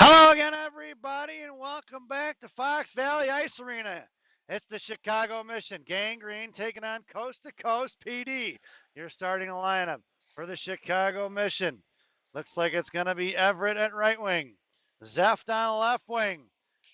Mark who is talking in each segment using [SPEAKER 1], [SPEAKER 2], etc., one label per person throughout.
[SPEAKER 1] Hello again, everybody, and welcome back to Fox Valley Ice Arena. It's the Chicago Mission. Gang Green taking on Coast to Coast PD. Your starting lineup for the Chicago Mission. Looks like it's going to be Everett at right wing, Zeft on left wing.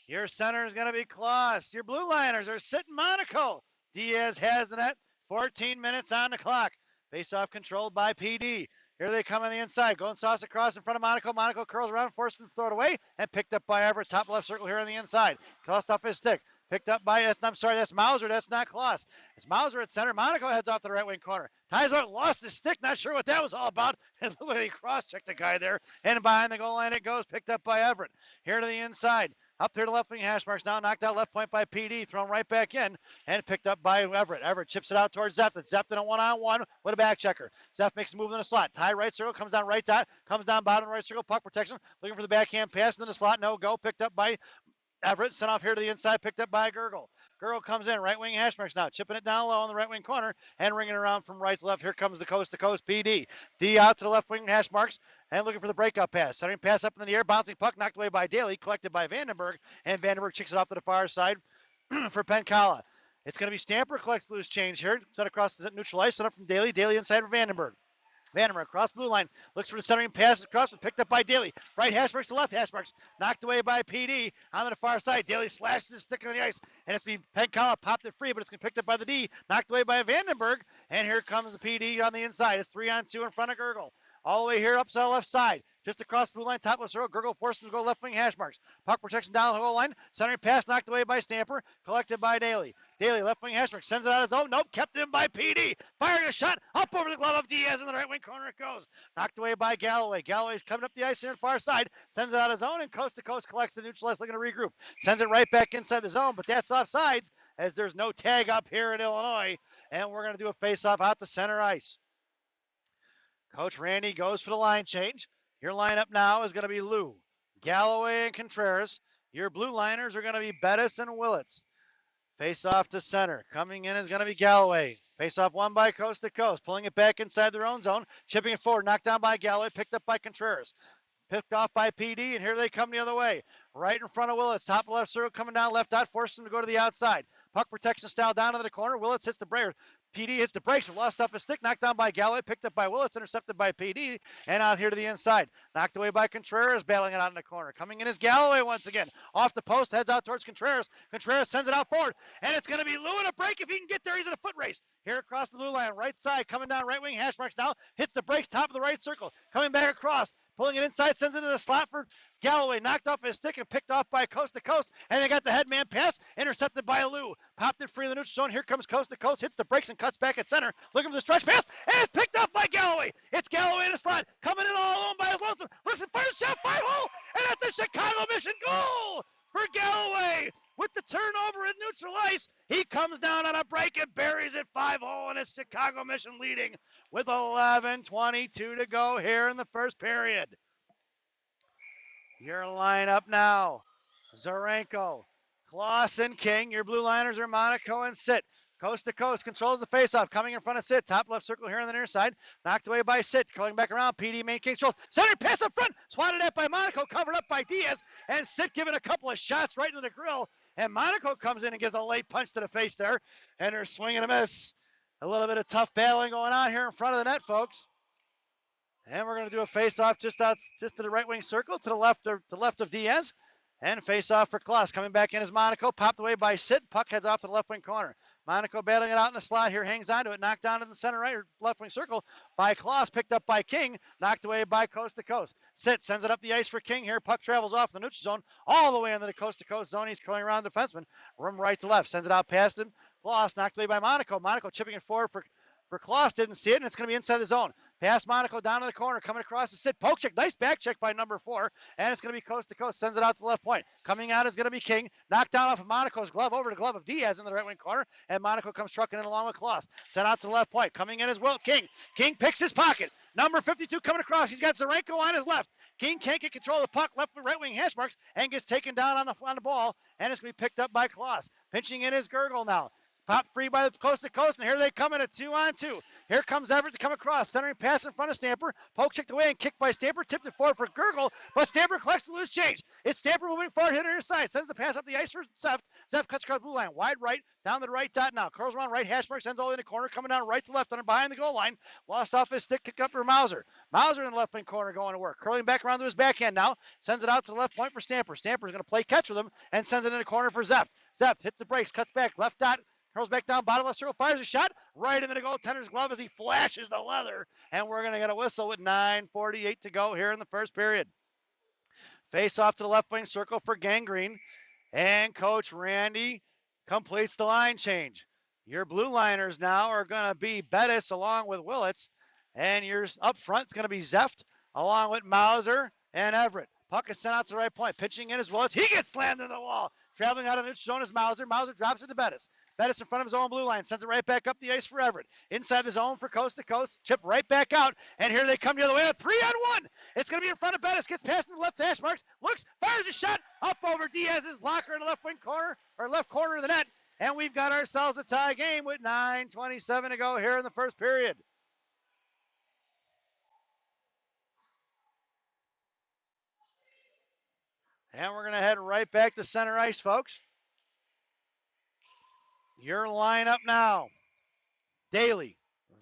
[SPEAKER 1] Your center is going to be Kloss. Your blue liners are sitting Monaco. Diaz has the net. 14 minutes on the clock. Face off controlled by PD. Here they come on the inside. Going sauce across in front of Monaco. Monaco curls around, forced him to throw it away, and picked up by Everett. Top left circle here on the inside. Tossed off his stick. Picked up by, I'm sorry, that's Mauser. That's not Kloss. It's Mauser at center. Monaco heads off the right wing corner. Ties out, lost his stick. Not sure what that was all about. And look like he cross checked the guy there. And behind the goal line it goes. Picked up by Everett. Here to the inside. Up here to left wing hash marks now, knocked out left point by PD, thrown right back in, and picked up by Everett. Everett chips it out towards Zeff. It's Zeff in a one-on-one with a back checker. Zeff makes a move in the slot. Tie right circle, comes down right dot, comes down bottom right circle, puck protection, looking for the backhand pass into the slot. No go, picked up by Everett, sent off here to the inside, picked up by Gurgle. Gurgle comes in, right wing hash marks now, chipping it down low on the right wing corner and ringing around from right to left. Here comes the coast to coast PD. D out to the left wing hash marks and looking for the breakout pass. Centering pass up in the air, bouncing puck knocked away by Daly, collected by Vandenberg, and Vandenberg kicks it off to the far side for Penkala. It's going to be Stamper collects loose change here, set across the neutral ice, set up from Daly. Daly inside for Vandenberg. Vandermeer across the blue line, looks for the centering pass across, but picked up by Daly. Right hash marks to left hash marks, knocked away by PD on the far side. Daly slashes his stick on the ice, and it's the Penkala popped it free, but it's been picked up by the D, knocked away by Vandenberg, and here comes the PD on the inside. It's 3-on-2 in front of Gurgle. All the way here up to the left side. Just across the blue line, top left circle. Gurgle forced him to go left wing hash marks. Puck protection down the goal line. Centering pass knocked away by Stamper. Collected by Daly. Daly, left wing hash marks. Sends it out his own. Nope, kept in by PD. Firing a shot up over the glove of Diaz in the right wing corner it goes. Knocked away by Galloway. Galloway's coming up the ice here on the far side. Sends it out his own and coast to coast collects the neutral ice looking to regroup. Sends it right back inside the zone, but that's offsides as there's no tag up here in Illinois. And we're going to do a face-off out to center ice. Coach Randy goes for the line change. Your lineup now is going to be Lou, Galloway, and Contreras. Your blue liners are going to be Bettis and Willits. Face off to center. Coming in is going to be Galloway. Face off one by coast to coast. Pulling it back inside their own zone. Chipping it forward. Knocked down by Galloway. Picked up by Contreras. Picked off by PD, and here they come the other way. Right in front of Willits. Top left circle coming down left dot. Forcing him to go to the outside. Puck protection style down into the corner. Willits hits the breaker. PD hits the brakes, lost off his stick, knocked down by Galloway, picked up by Willits, intercepted by PD, and out here to the inside. Knocked away by Contreras, battling it out in the corner. Coming in is Galloway once again. Off the post, heads out towards Contreras. Contreras sends it out forward, and it's going to be Lou in a break if he can get there. He's in a foot race. Here across the blue line, right side, coming down right wing, hash marks now, hits the brakes, top of the right circle. Coming back across, pulling it inside, sends it into the slot for Galloway, knocked off his stick and picked off by coast to coast, and they got the headman pass, intercepted by Lou. Popped it free in the neutral zone. Here comes coast to coast, hits the brakes and cuts back at center. Looking for the stretch pass, and it's picked up by Galloway. It's Galloway in the slot, coming in all alone by his lonesome. Listen, first shot, 5-hole, and that's a Chicago Mission goal for Galloway. With the turnover in neutral ice, he comes down on a break and buries it 5-hole, and it's Chicago Mission leading with 11:22 to go here in the first period. Your lineup now, Zarenko, Clausen, King. Your blue liners are Monaco and Sit. Coast to coast, controls the faceoff, coming in front of Sit. Top left circle here on the near side. Knocked away by Sit, going back around. PD main king controls. Center pass up front, swatted at by Monaco, covered up by Diaz. And Sit giving a couple of shots right into the grill. And Monaco comes in and gives a late punch to the face there. And they're swinging a miss. A little bit of tough battling going on here in front of the net, folks. And we're going to do a face-off just to the right wing circle, to the left of Diaz. And face-off for Kloss. Coming back in is Monaco, popped away by Sit. Puck heads off to the left wing corner. Monaco battling it out in the slot here, hangs onto it, knocked down in the center right or left wing circle by Kloss, picked up by King, knocked away by coast to coast. Sit sends it up the ice for King here. Puck travels off the neutral zone all the way into the coast to coast zone. He's curling around the defenseman, from right to left, sends it out past him. Kloss knocked away by Monaco. Monaco chipping it forward for Kloss, didn't see it, and it's going to be inside the zone. Pass Monaco down to the corner, coming across the Sit. Poke check, nice back check by number 4, and it's going to be coast to coast. Sends it out to the left point. Coming out is going to be King. Knocked down off of Monaco's glove over the glove of Diaz in the right wing corner, and Monaco comes trucking in along with Kloss. Sent out to the left point. Coming in as well, King. King picks his pocket. Number 52 coming across. He's got Zarenko on his left. King can't get control of the puck, left right wing hash marks, and gets taken down on the ball, and it's going to be picked up by Kloss. Pinching in is Gurgle now. Pop free by the coast to coast, and here they come in a 2-on-2. Here comes Everett to come across. Centering pass in front of Stamper. Poke checked away and kicked by Stamper. Tipped it forward for Gurgle, but Stamper collects the loose change. It's Stamper moving forward, hitting her side. Sends the pass up the ice for Zeph. Zeph cuts across the blue line. Wide right, down the right dot now. Curls around right, hash mark, sends all in the corner. Coming down right to left, under behind the goal line. Lost off his stick, kicked up for Mauser. Mauser in the left wing corner going to work. Curling back around to his backhand now. Sends it out to the left point for Stamper. Stamper's going to play catch with him and sends it in the corner for Zeph. Zeph hits the brakes, cuts back, left dot. Curls back down, bottom left circle, fires a shot right into the goaltender's glove as he flashes the leather. And we're going to get a whistle with 9:48 to go here in the first period. Face off to the left wing circle for Gangrene. And Coach Randy completes the line change. Your blue liners now are going to be Bettis along with Willits. And yours up front is going to be Zeft along with Mauser and Everett. Puck is sent out to the right point. Pitching in as Willits. He gets slammed into the wall. Traveling out of neutral zone is Mauser. Mauser drops it to Bettis. Bettis in front of his own blue line. Sends it right back up the ice for Everett. Inside the zone for coast to coast. Chip right back out. And here they come the other way. A 3-on-1. It's going to be in front of Bettis. Gets past in the left hash marks. Looks. Fires a shot. Up over Diaz's locker in the left wing corner. Or left corner of the net. And we've got ourselves a tie game with 9:27 to go here in the first period. And we're going to head right back to center ice, folks. Your lineup now. Daly,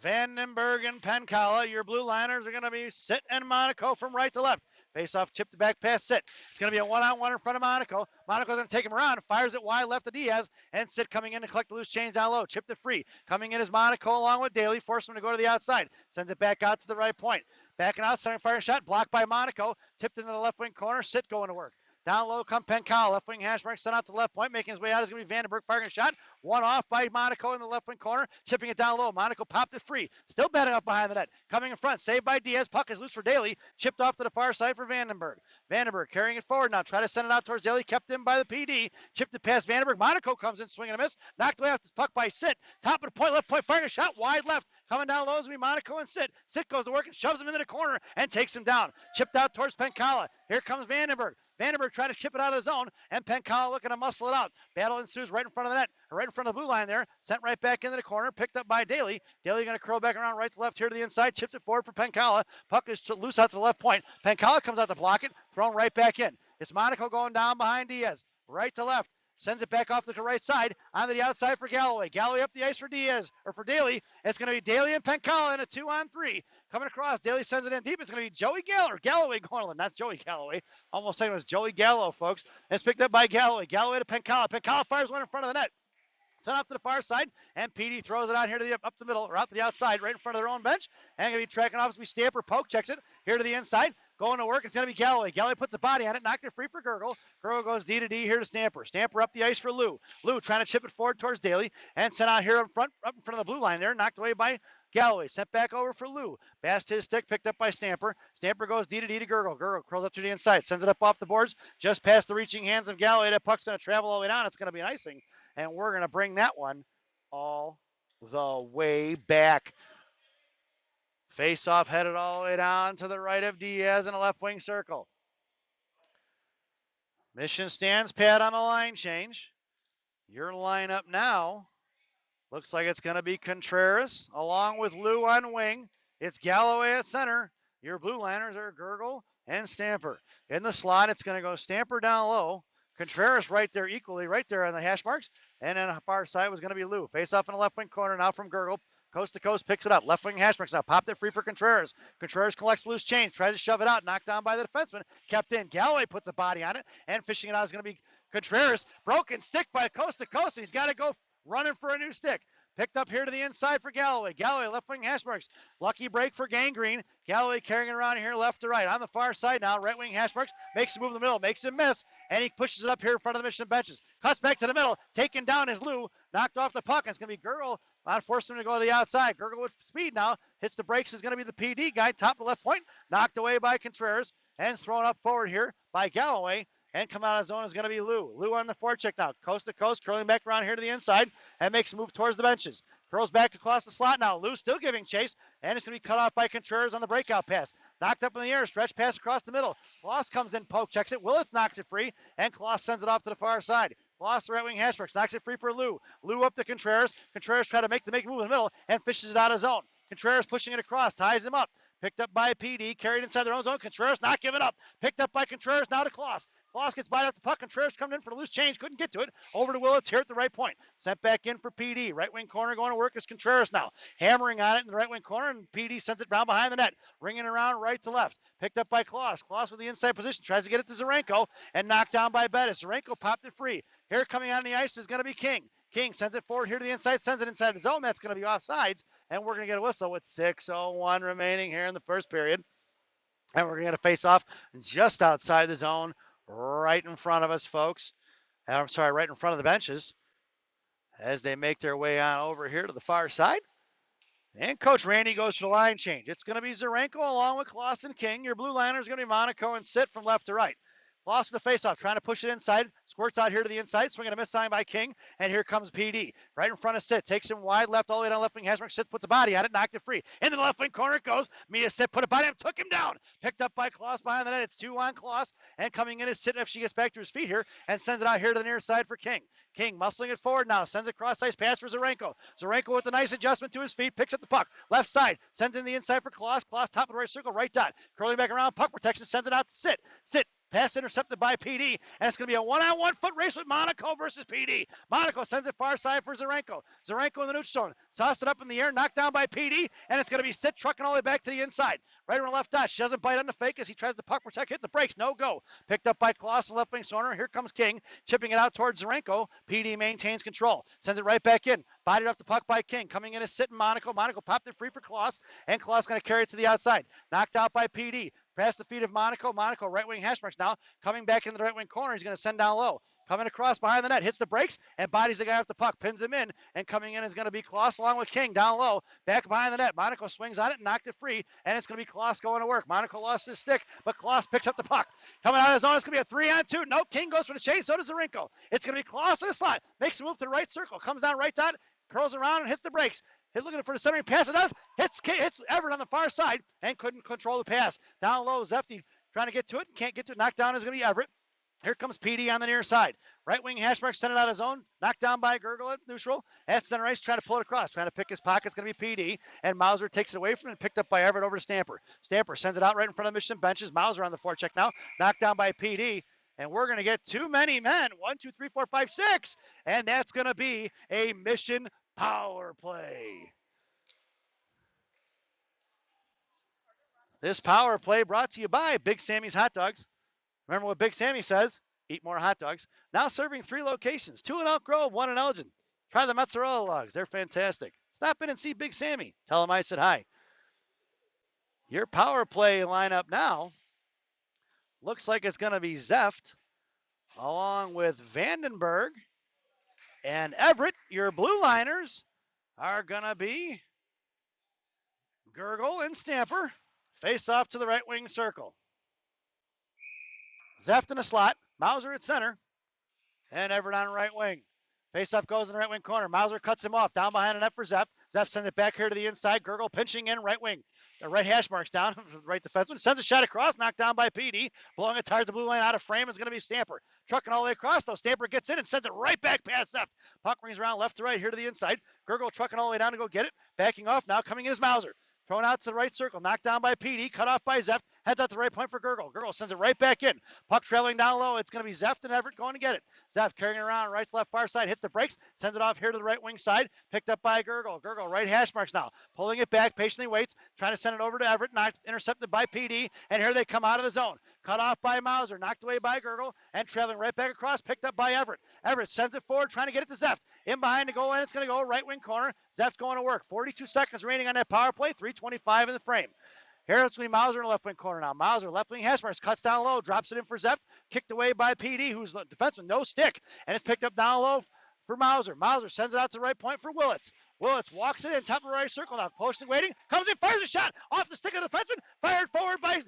[SPEAKER 1] Vandenberg, and Pencala. Your blue liners are going to be Sit and Monaco from right to left. Face off, chip the back pass, Sit. It's going to be a one-on-one in front of Monaco. Monaco's going to take him around, fires it wide left to Diaz, and Sit coming in to collect the loose change down low. Chipped it free. Coming in is Monaco along with Daly, force him to go to the outside. Sends it back out to the right point. Backing out, centering fire shot, blocked by Monaco. Tipped into the left wing corner, Sit going to work. Down low come Pencala, left wing hash mark, sent out to the left point, making his way out is going to be Vandenberg firing a shot. One off by Monaco in the left wing corner, chipping it down low. Monaco popped it free, still batting up behind the net. Coming in front, saved by Diaz, puck is loose for Daly, chipped off to the far side for Vandenberg. Vandenberg carrying it forward now, try to send it out towards Daly, kept in by the PD, chipped it past Vandenberg. Monaco comes in, swinging a miss, knocked away off this puck by Sit. Top of the point, left point, firing a shot wide left. Coming down low is going to be Monaco and Sit. Sit goes to work and shoves him into the corner and takes him down. Chipped out towards Pencala. Here comes Vandenberg. Vandenberg trying to chip it out of the zone, and Pencala looking to muscle it out. Battle ensues right in front of the net, right in front of the blue line there. Sent right back into the corner, picked up by Daly. Daly going to curl back around right to left here to the inside, chips it forward for Pencala. Puck is loose out to the left point. Pencala comes out to block it, thrown right back in. It's Monaco going down behind Diaz, right to left. Sends it back off to the right side, onto the outside for Galloway. Galloway up the ice for Diaz, or for Daly. It's going to be Daly and Pencala in a 2-on-3. Coming across, Daly sends it in deep. It's going to be Joey Galloway going on. That's Joey Galloway. Almost saying it was Joey Gallo, folks. It's picked up by Galloway. Galloway to Pencala. Pencala fires one in front of the net. Sent off to the far side, and PD throws it out here to the up the middle, or out to the outside, right in front of their own bench. And going to be tracking off as we Stamper. Poke checks it here to the inside. Going to work, it's going to be Galloway. Galloway puts a body on it, knocked it free for Gurgle. Gurgle goes D to D here to Stamper. Stamper up the ice for Lou. Lou trying to chip it forward towards Daly, and sent out here up in front of the blue line there, knocked away by Galloway. Sent back over for Lou. Passed his stick, picked up by Stamper. Stamper goes D to D to Gurgle. Gurgle curls up to the inside, sends it up off the boards, just past the reaching hands of Galloway. That puck's going to travel all the way down. It's going to be an icing, and we're going to bring that one all the way back. Face off headed all the way down to the right of Diaz in a left wing circle. Mission stands pat on the line change. Your lineup now looks like it's going to be Contreras along with Lou on wing. It's Galloway at center. Your blue liners are Gurgle and Stamper. In the slot, it's going to go Stamper down low. Contreras right there equally, right there on the hash marks. And then on the far side was going to be Lou. Face off in the left wing corner now from Gurgle. Coast to coast, picks it up. Left wing hash marks now. Popped it free for Contreras. Contreras collects loose change. Tries to shove it out. Knocked down by the defenseman. Kept in. Galloway puts a body on it. And fishing it out is going to be Contreras. Broken stick by coast to coast. He's got to go running for a new stick. Picked up here to the inside for Galloway. Galloway left wing hash marks. Lucky break for Gangrene. Galloway carrying it around here left to right. On the far side now, right wing hash marks. Makes him move in the middle. Makes him miss. And he pushes it up here in front of the Mission benches. Cuts back to the middle. Taken down is Lou. Knocked off the puck. It's going to be Gurgle. Forced him to go to the outside. Gurgle with speed now. Hits the brakes. Is going to be the PD guy. Top of left point. Knocked away by Contreras. And thrown up forward here by Galloway. And come out of zone is going to be Lou. Lou on the forecheck now. Coast to coast. Curling back around here to the inside. And makes a move towards the benches. Curls back across the slot now. Lou still giving chase. And it's going to be cut off by Contreras on the breakout pass. Knocked up in the air. Stretch pass across the middle. Kloss comes in. Poke checks it. Willits knocks it free. And Kloss sends it off to the far side. Kloss, the right wing hash marks, knocks it free for Lou. Lou up to Contreras. Contreras try to make the move in the middle and fishes it out of zone. Contreras pushing it across, ties him up. Picked up by PD, carried inside their own zone. Contreras not giving up. Picked up by Contreras, now to Kloss. Kloss gets by off the puck. Contreras coming in for the loose change. Couldn't get to it. Over to Willits here at the right point. Sent back in for PD. Right wing corner going to work is Contreras now. Hammering on it in the right wing corner, and PD sends it down behind the net. Ringing around right to left. Picked up by Kloss. Kloss with the inside position. Tries to get it to Zarenko and knocked down by Bettis. Zarenko popped it free. Here coming on the ice is going to be King. King sends it forward here to the inside, sends it inside the zone. That's going to be offsides, and we're going to get a whistle with 6:01 remaining here in the first period. And we're going to get a face-off just outside the zone, right in front of us, folks. I'm sorry, right in front of the benches as they make their way on over here to the far side. And Coach Randy goes for the line change. It's going to be Zarenko along with Kloss and King. Your blue liner is going to be Monaco and Sit from left to right. Kloss with the faceoff, trying to push it inside. Squirts out here to the inside, swinging a miss sign by King. And here comes PD. Right in front of Sit. Takes him wide left all the way down left wing. Hasmark Sit puts a body on it, knocked it free. Into the left wing corner it goes. Mia Sit put a body on him, took him down. Picked up by Kloss behind the net. It's 2 on Kloss. And coming in is Sit if she gets back to his feet here and sends it out here to the near side for King. King muscling it forward now. Sends it cross ice pass for Zarenko. Zarenko with a nice adjustment to his feet. Picks up the puck. Left side. Sends in the inside for Kloss. Kloss top of the right circle. Right dot. Curling back around. Puck protection. Sends it out to Sit. Sit. Pass intercepted by PD, and it's going to be a one-on-one foot race with Monaco versus PD. Monaco sends it far side for Zarenko. Zarenko in the neutral zone. Sauced it up in the air, knocked down by PD, and it's going to be Sit trucking all the way back to the inside. Right on the left dot. She doesn't bite on the fake as he tries to puck protect, hit the brakes. No go. Picked up by Kloss and left wing corner. Here comes King, chipping it out towards Zarenko. PD maintains control. Sends it right back in. Bodied up the puck by King. Coming in is Sit and Monaco. Monaco popped it free for Kloss, and Kloss going to carry it to the outside. Knocked out by PD. Past the feet of Monaco. Monaco, right wing hash marks now. Coming back in the right wing corner. He's going to send down low. Coming across behind the net. Hits the brakes and bodies the guy off the puck. Pins him in. And coming in is going to be Kloss along with King down low. Back behind the net. Monaco swings on it and knocked it free. And it's going to be Kloss going to work. Monaco lost his stick, but Kloss picks up the puck. Coming out of the zone. It's going to be a 3-on-2. No, King goes for the chase. So does Zarenko. It's going to be Kloss in the slot. Makes a move to the right circle. Comes down right dot. Curls around and hits the brakes. Looking for the centering pass. It does. Hits Everett on the far side and couldn't control the pass. Down low, Zefty trying to get to it. Can't get to it. Knocked down is going to be Everett. Here comes PD on the near side. Right wing hash mark sent it out of zone. Knocked down by Gurgle at neutral. At center ice trying to pull it across. Trying to pick his pocket. It's going to be PD. And Mauser takes it away from him and picked up by Everett over to Stamper. Stamper sends it out right in front of Mission benches. Mauser on the forecheck now. Knocked down by PD. And we're going to get too many men. 1, 2, 3, 4, 5, 6. And that's going to be a Mission power play. This power play brought to you by Big Sammy's Hot Dogs. Remember what Big Sammy says, eat more hot dogs. Now serving 3 locations, 2 in Elk Grove, 1 in Elgin. Try the mozzarella logs, they're fantastic. Stop in and see Big Sammy. Tell him I said hi. Your power play lineup now looks like it's going to be Zeft along with Vandenberg and Everett. Your blue liners are going to be Gurgle and Stamper. Face off to the right wing circle. Zeft in the slot. Mauser at center. And Everett on right wing. Face off goes in the right wing corner. Mauser cuts him off. Down behind the net for Zeft. Zeft sends it back here to the inside. Gurgle pinching in right wing. The right hash marks down. Right defenseman. Sends a shot across. Knocked down by PD. Blowing a tire to the blue line out of frame is going to be Stamper. Trucking all the way across though. Stamper gets in and sends it right back past Zeft. Puck rings around left to right here to the inside. Gurgle trucking all the way down to go get it. Backing off. Now coming in is Mauser. Thrown out to the right circle, knocked down by PD, cut off by Zeft, heads out to the right point for Gurgle. Gurgle sends it right back in. Puck trailing down low. It's going to be Zeft and Everett going to get it. Zeft carrying it around right to left far side, hits the brakes, sends it off here to the right wing side, picked up by Gurgle. Gurgle right hash marks now, pulling it back, patiently waits, trying to send it over to Everett, knocked, intercepted by PD, and here they come out of the zone. Cut off by Mauser, knocked away by Gurgle, and trailing right back across, picked up by Everett. Everett sends it forward, trying to get it to Zeft. In behind the goal line, it's going to go right wing corner. Zeft going to work. 42 seconds remaining on that power play, 3:25 in the frame. Here it's going to be Mauser in the left wing corner now. Mauser, left wing hash marks, cuts down low, drops it in for Zeft, kicked away by PD, who's the defenseman, no stick, and it's picked up down low for Mauser. Mauser sends it out to the right point for Willits. Willits walks it in, top of the right circle now, posting, waiting, comes in, fires a shot off the stick of the defenseman, fired forward by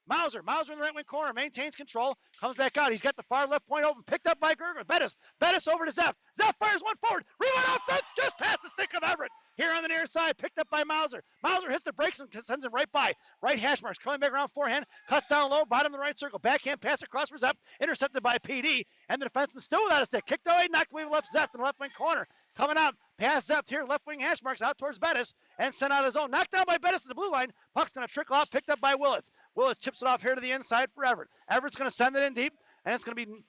[SPEAKER 1] Mauser. Mauser in the right wing corner, maintains control, comes back out. He's got the far left point open, picked up by Gurgle. Bettis over to Zeft. Zeft fires one forward, rebound out front, just past the stick of Everett. here on the near side, picked up by Mauser. Mauser hits the brakes and sends him right by. Right hash marks, coming back around forehand, cuts down low, bottom of the right circle, backhand pass across for Zepp, intercepted by PD, and the defenseman still without a stick. Kicked away, knocked away left Zepp in the left wing corner. Coming out, pass Zepp here, left wing hash marks out towards Bettis, and sent out his own. Knocked down by Bettis to the blue line. Puck's going to trickle out, picked up by Willits. Willits chips it off here to the inside for Everett. Everett's going to send it in deep, and it's going to be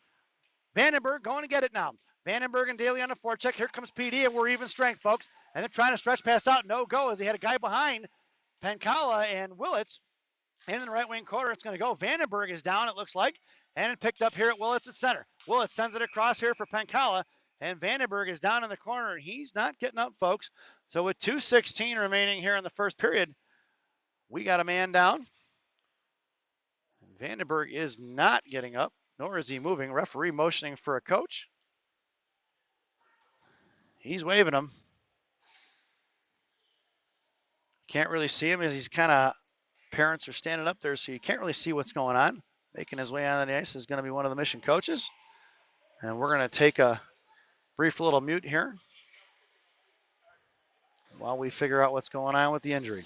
[SPEAKER 1] Vandenberg going to get it now. Vandenberg and Daly on the forecheck. Here comes PD, and we're even strength, folks. And they're trying to stretch pass out. No go, as he had a guy behind Pankala and Willits. And in the right wing corner, it's going to go. Vandenberg is down, it looks like. And it picked up here at Willits at center. Willits sends it across here for Pankala. And Vandenberg is down in the corner. He's not getting up, folks. So with 2:16 remaining here in the first period, we got a man down. Vandenberg is not getting up, nor is he moving. Referee motioning for a coach. He's waving him. Can't really see him as he's kind of, parents are standing up there, so you can't really see what's going on. Making his way on the ice is going to be one of the mission coaches. And we're going to take a brief little mute here while we figure out what's going on with the injury.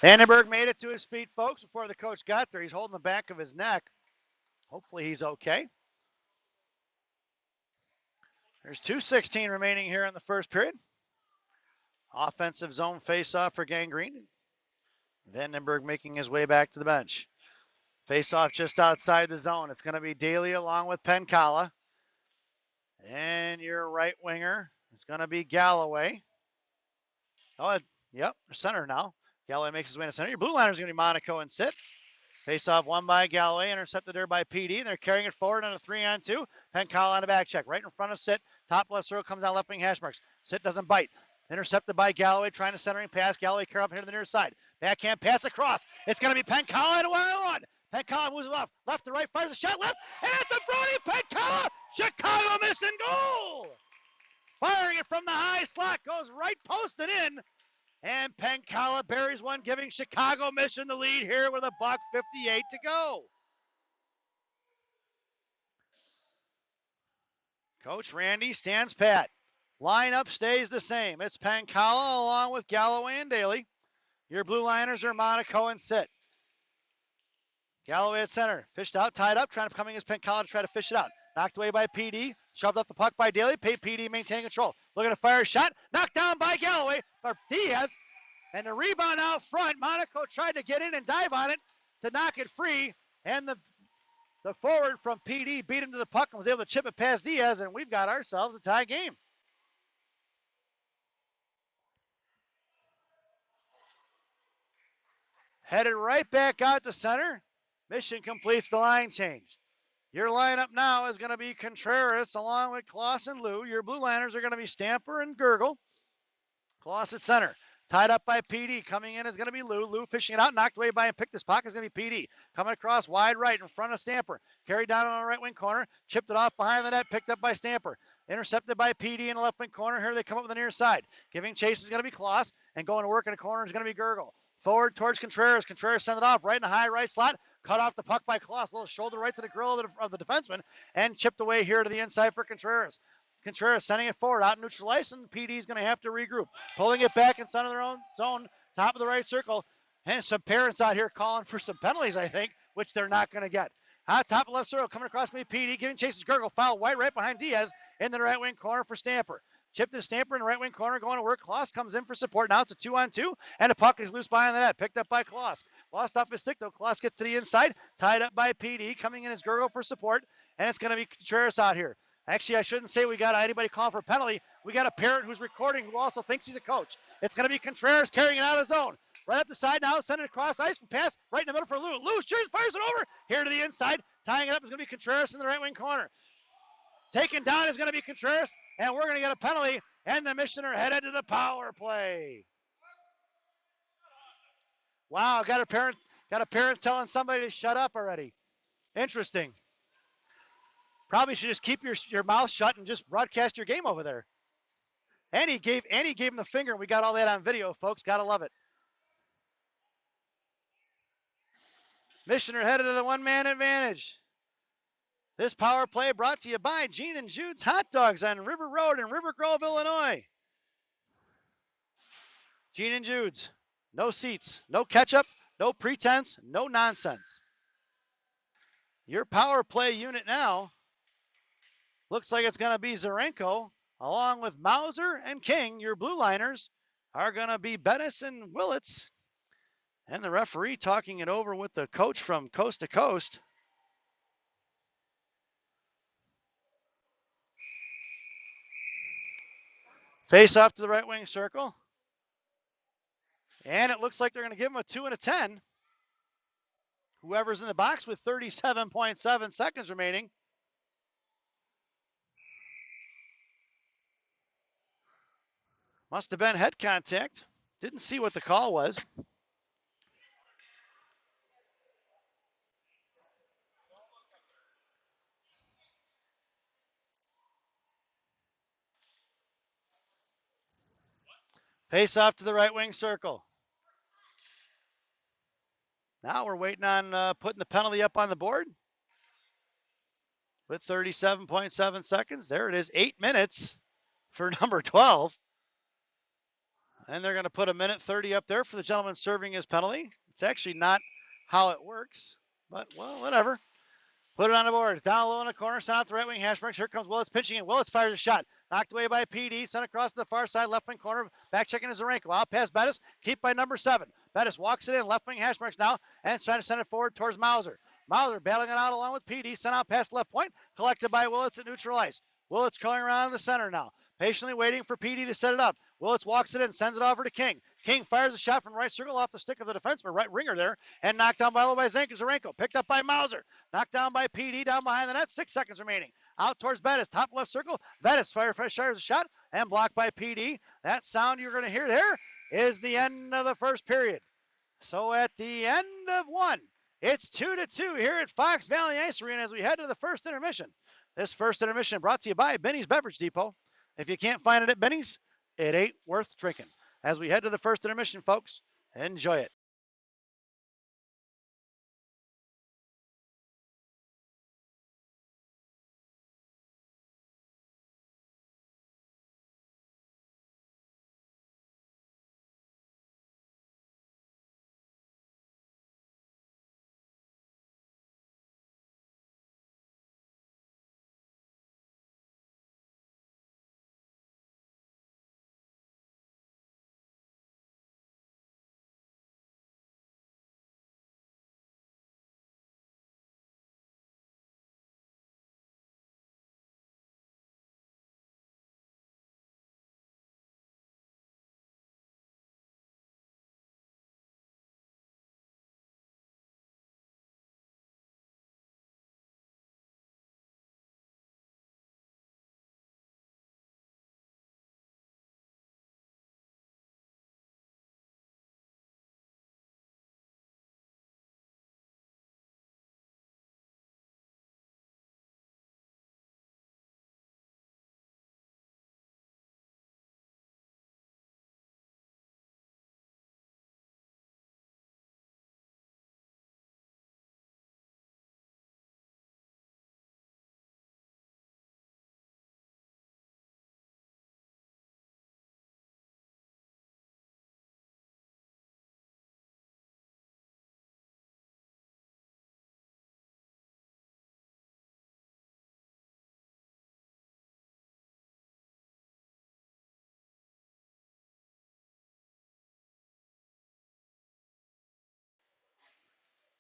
[SPEAKER 1] Vandenberg made it to his feet, folks, before the coach got there. He's holding the back of his neck. Hopefully he's okay. There's 2:16 remaining here in the first period. Offensive zone face-off for Gangrene. Vandenberg making his way back to the bench. Face-off just outside the zone. It's going to be Daly along with Pankala. And your right winger is going to be Galloway. Oh, yep, center now. Galloway makes his way to center. Your blue liner is going to be Monaco and Sit. Face-off won by Galloway, intercepted there by PD, and they're carrying it forward on a 3-on-2. Pankala on a back check, right in front of Sit. Top left circle comes out left wing hash marks. Sit doesn't bite. Intercepted by Galloway, trying to centering pass. Galloway carry up here to the near side. Backhand pass across. It's going to be Pankala and a 1-on-1. Pankala moves it left to right, fires a shot left, and it's a Brody Pankala. Chicago missing goal. Firing it from the high slot, goes right posted in. And Pankala buries one, giving Chicago Mission the lead here with $1:58 to go. Coach Randy stands pat. Lineup stays the same. It's Pankala along with Galloway and Daly. Your blue liners are Monaco and Sit. Galloway at center, fished out, tied up, trying to come in as Pankala to try to fish it out. Knocked away by PD, shoved up the puck by Daly. PD maintaining control. Looking to fire a shot, knocked down by Galloway, or Diaz. And the rebound out front, Monaco tried to get in and dive on it to knock it free. And the forward from PD beat him to the puck and was able to chip it past Diaz, and we've got ourselves a tie game. Headed right back out to center. Mission completes the line change. Your lineup now is going to be Contreras along with Kloss and Lou. Your blue liners are going to be Stamper and Gurgle. Kloss at center. Tied up by PD. Coming in is going to be Lou. Lou fishing it out, knocked away by him. Picked his pocket is going to be PD. Coming across wide right in front of Stamper. Carried down on the right wing corner. Chipped it off behind the net. Picked up by Stamper. Intercepted by PD in the left wing corner. Here they come up with the near side. Giving chase is going to be Kloss. And going to work in the corner is going to be Gurgle. Forward towards Contreras. Contreras sent it off right in the high right slot. Cut off the puck by Kloss. A little shoulder right to the grill of the defenseman. And chipped away here to the inside for Contreras. Contreras sending it forward out neutral ice, and PD is going to have to regroup. Pulling it back inside of their own zone, top of the right circle. And some parents out here calling for some penalties, I think, which they're not going to get. Top of left circle, coming across me, PD, giving chases Gurgle. Foul white right behind Diaz in the right wing corner for Stamper. Chipped to Stamper in the right wing corner, going to work. Kloss comes in for support. Now it's a 2-on-2, and a puck is loose behind the net. Picked up by Kloss. Lost off his stick, though. Kloss gets to the inside. Tied up by PD. Coming in is Gurgle for support, and it's going to be Contreras out here. Actually, I shouldn't say we got anybody calling for a penalty. We got a parent who's recording who also thinks he's a coach. It's going to be Contreras carrying it out of zone. Right up the side now, send it across ice and pass right in the middle for Lou. Lou shoots, fires it over. Here to the inside. Tying it up is going to be Contreras in the right wing corner. Taken down is going to be Contreras, and we're going to get a penalty, and the Mission are headed to the power play. Wow, got a parent telling somebody to shut up already. Interesting. Probably should just keep your mouth shut and just broadcast your game over there. And he gave him the finger, and we got all that on video, folks. Gotta love it. Mission are headed to the one-man advantage. This power play brought to you by Gene and Jude's Hot Dogs on River Road in River Grove, Illinois. Gene and Jude's. No seats, no ketchup, no pretense, no nonsense. Your power play unit now looks like it's going to be Zarenko along with Mauser and King. Your blue liners are going to be Bettis and Willits. And the referee talking it over with the coach from Coast to Coast. Face off to the right wing circle. And it looks like they're going to give him a 2 and a 10. Whoever's in the box with 37.7 seconds remaining. Must have been head contact. Didn't see what the call was. Face off to the right wing circle. Now we're waiting on putting the penalty up on the board with 37.7 seconds. There it is, 8 minutes for number 12. And they're going to put a minute 30 up there for the gentleman serving his penalty. It's actually not how it works, but, well, whatever. Put it on the board. Down low in the corner, sent out the right wing hash marks. Here comes Willits pitching in. Willits fires a shot. Knocked away by PD. Sent across to the far side, left wing corner. Back checking is Zarenko. Out past Bettis. Keep by number 7. Bettis walks it in. Left wing hash marks now. And trying to send it forward towards Mauser. Mauser battling it out along with PD. Sent out past left point. Collected by Willits at neutral ice. Willits coming around in the center now. Patiently waiting for PD to set it up. Willits walks it in, sends it over to King. King fires a shot from right circle off the stick of the defenseman, right ringer there, and knocked down by Zarenko. Picked up by Mauser. Knocked down by PD down behind the net. 6 seconds remaining. Out towards Bettis. Top left circle. Bettis fires a shot and blocked by PD. That sound you're going to hear there is the end of the first period. So at the end of one, it's 2-2 here at Fox Valley Ice Arena as we head to the first intermission. This first intermission brought to you by Benny's Beverage Depot. If you can't find it at Benny's, it ain't worth drinking. As we head to the first intermission, folks, enjoy it.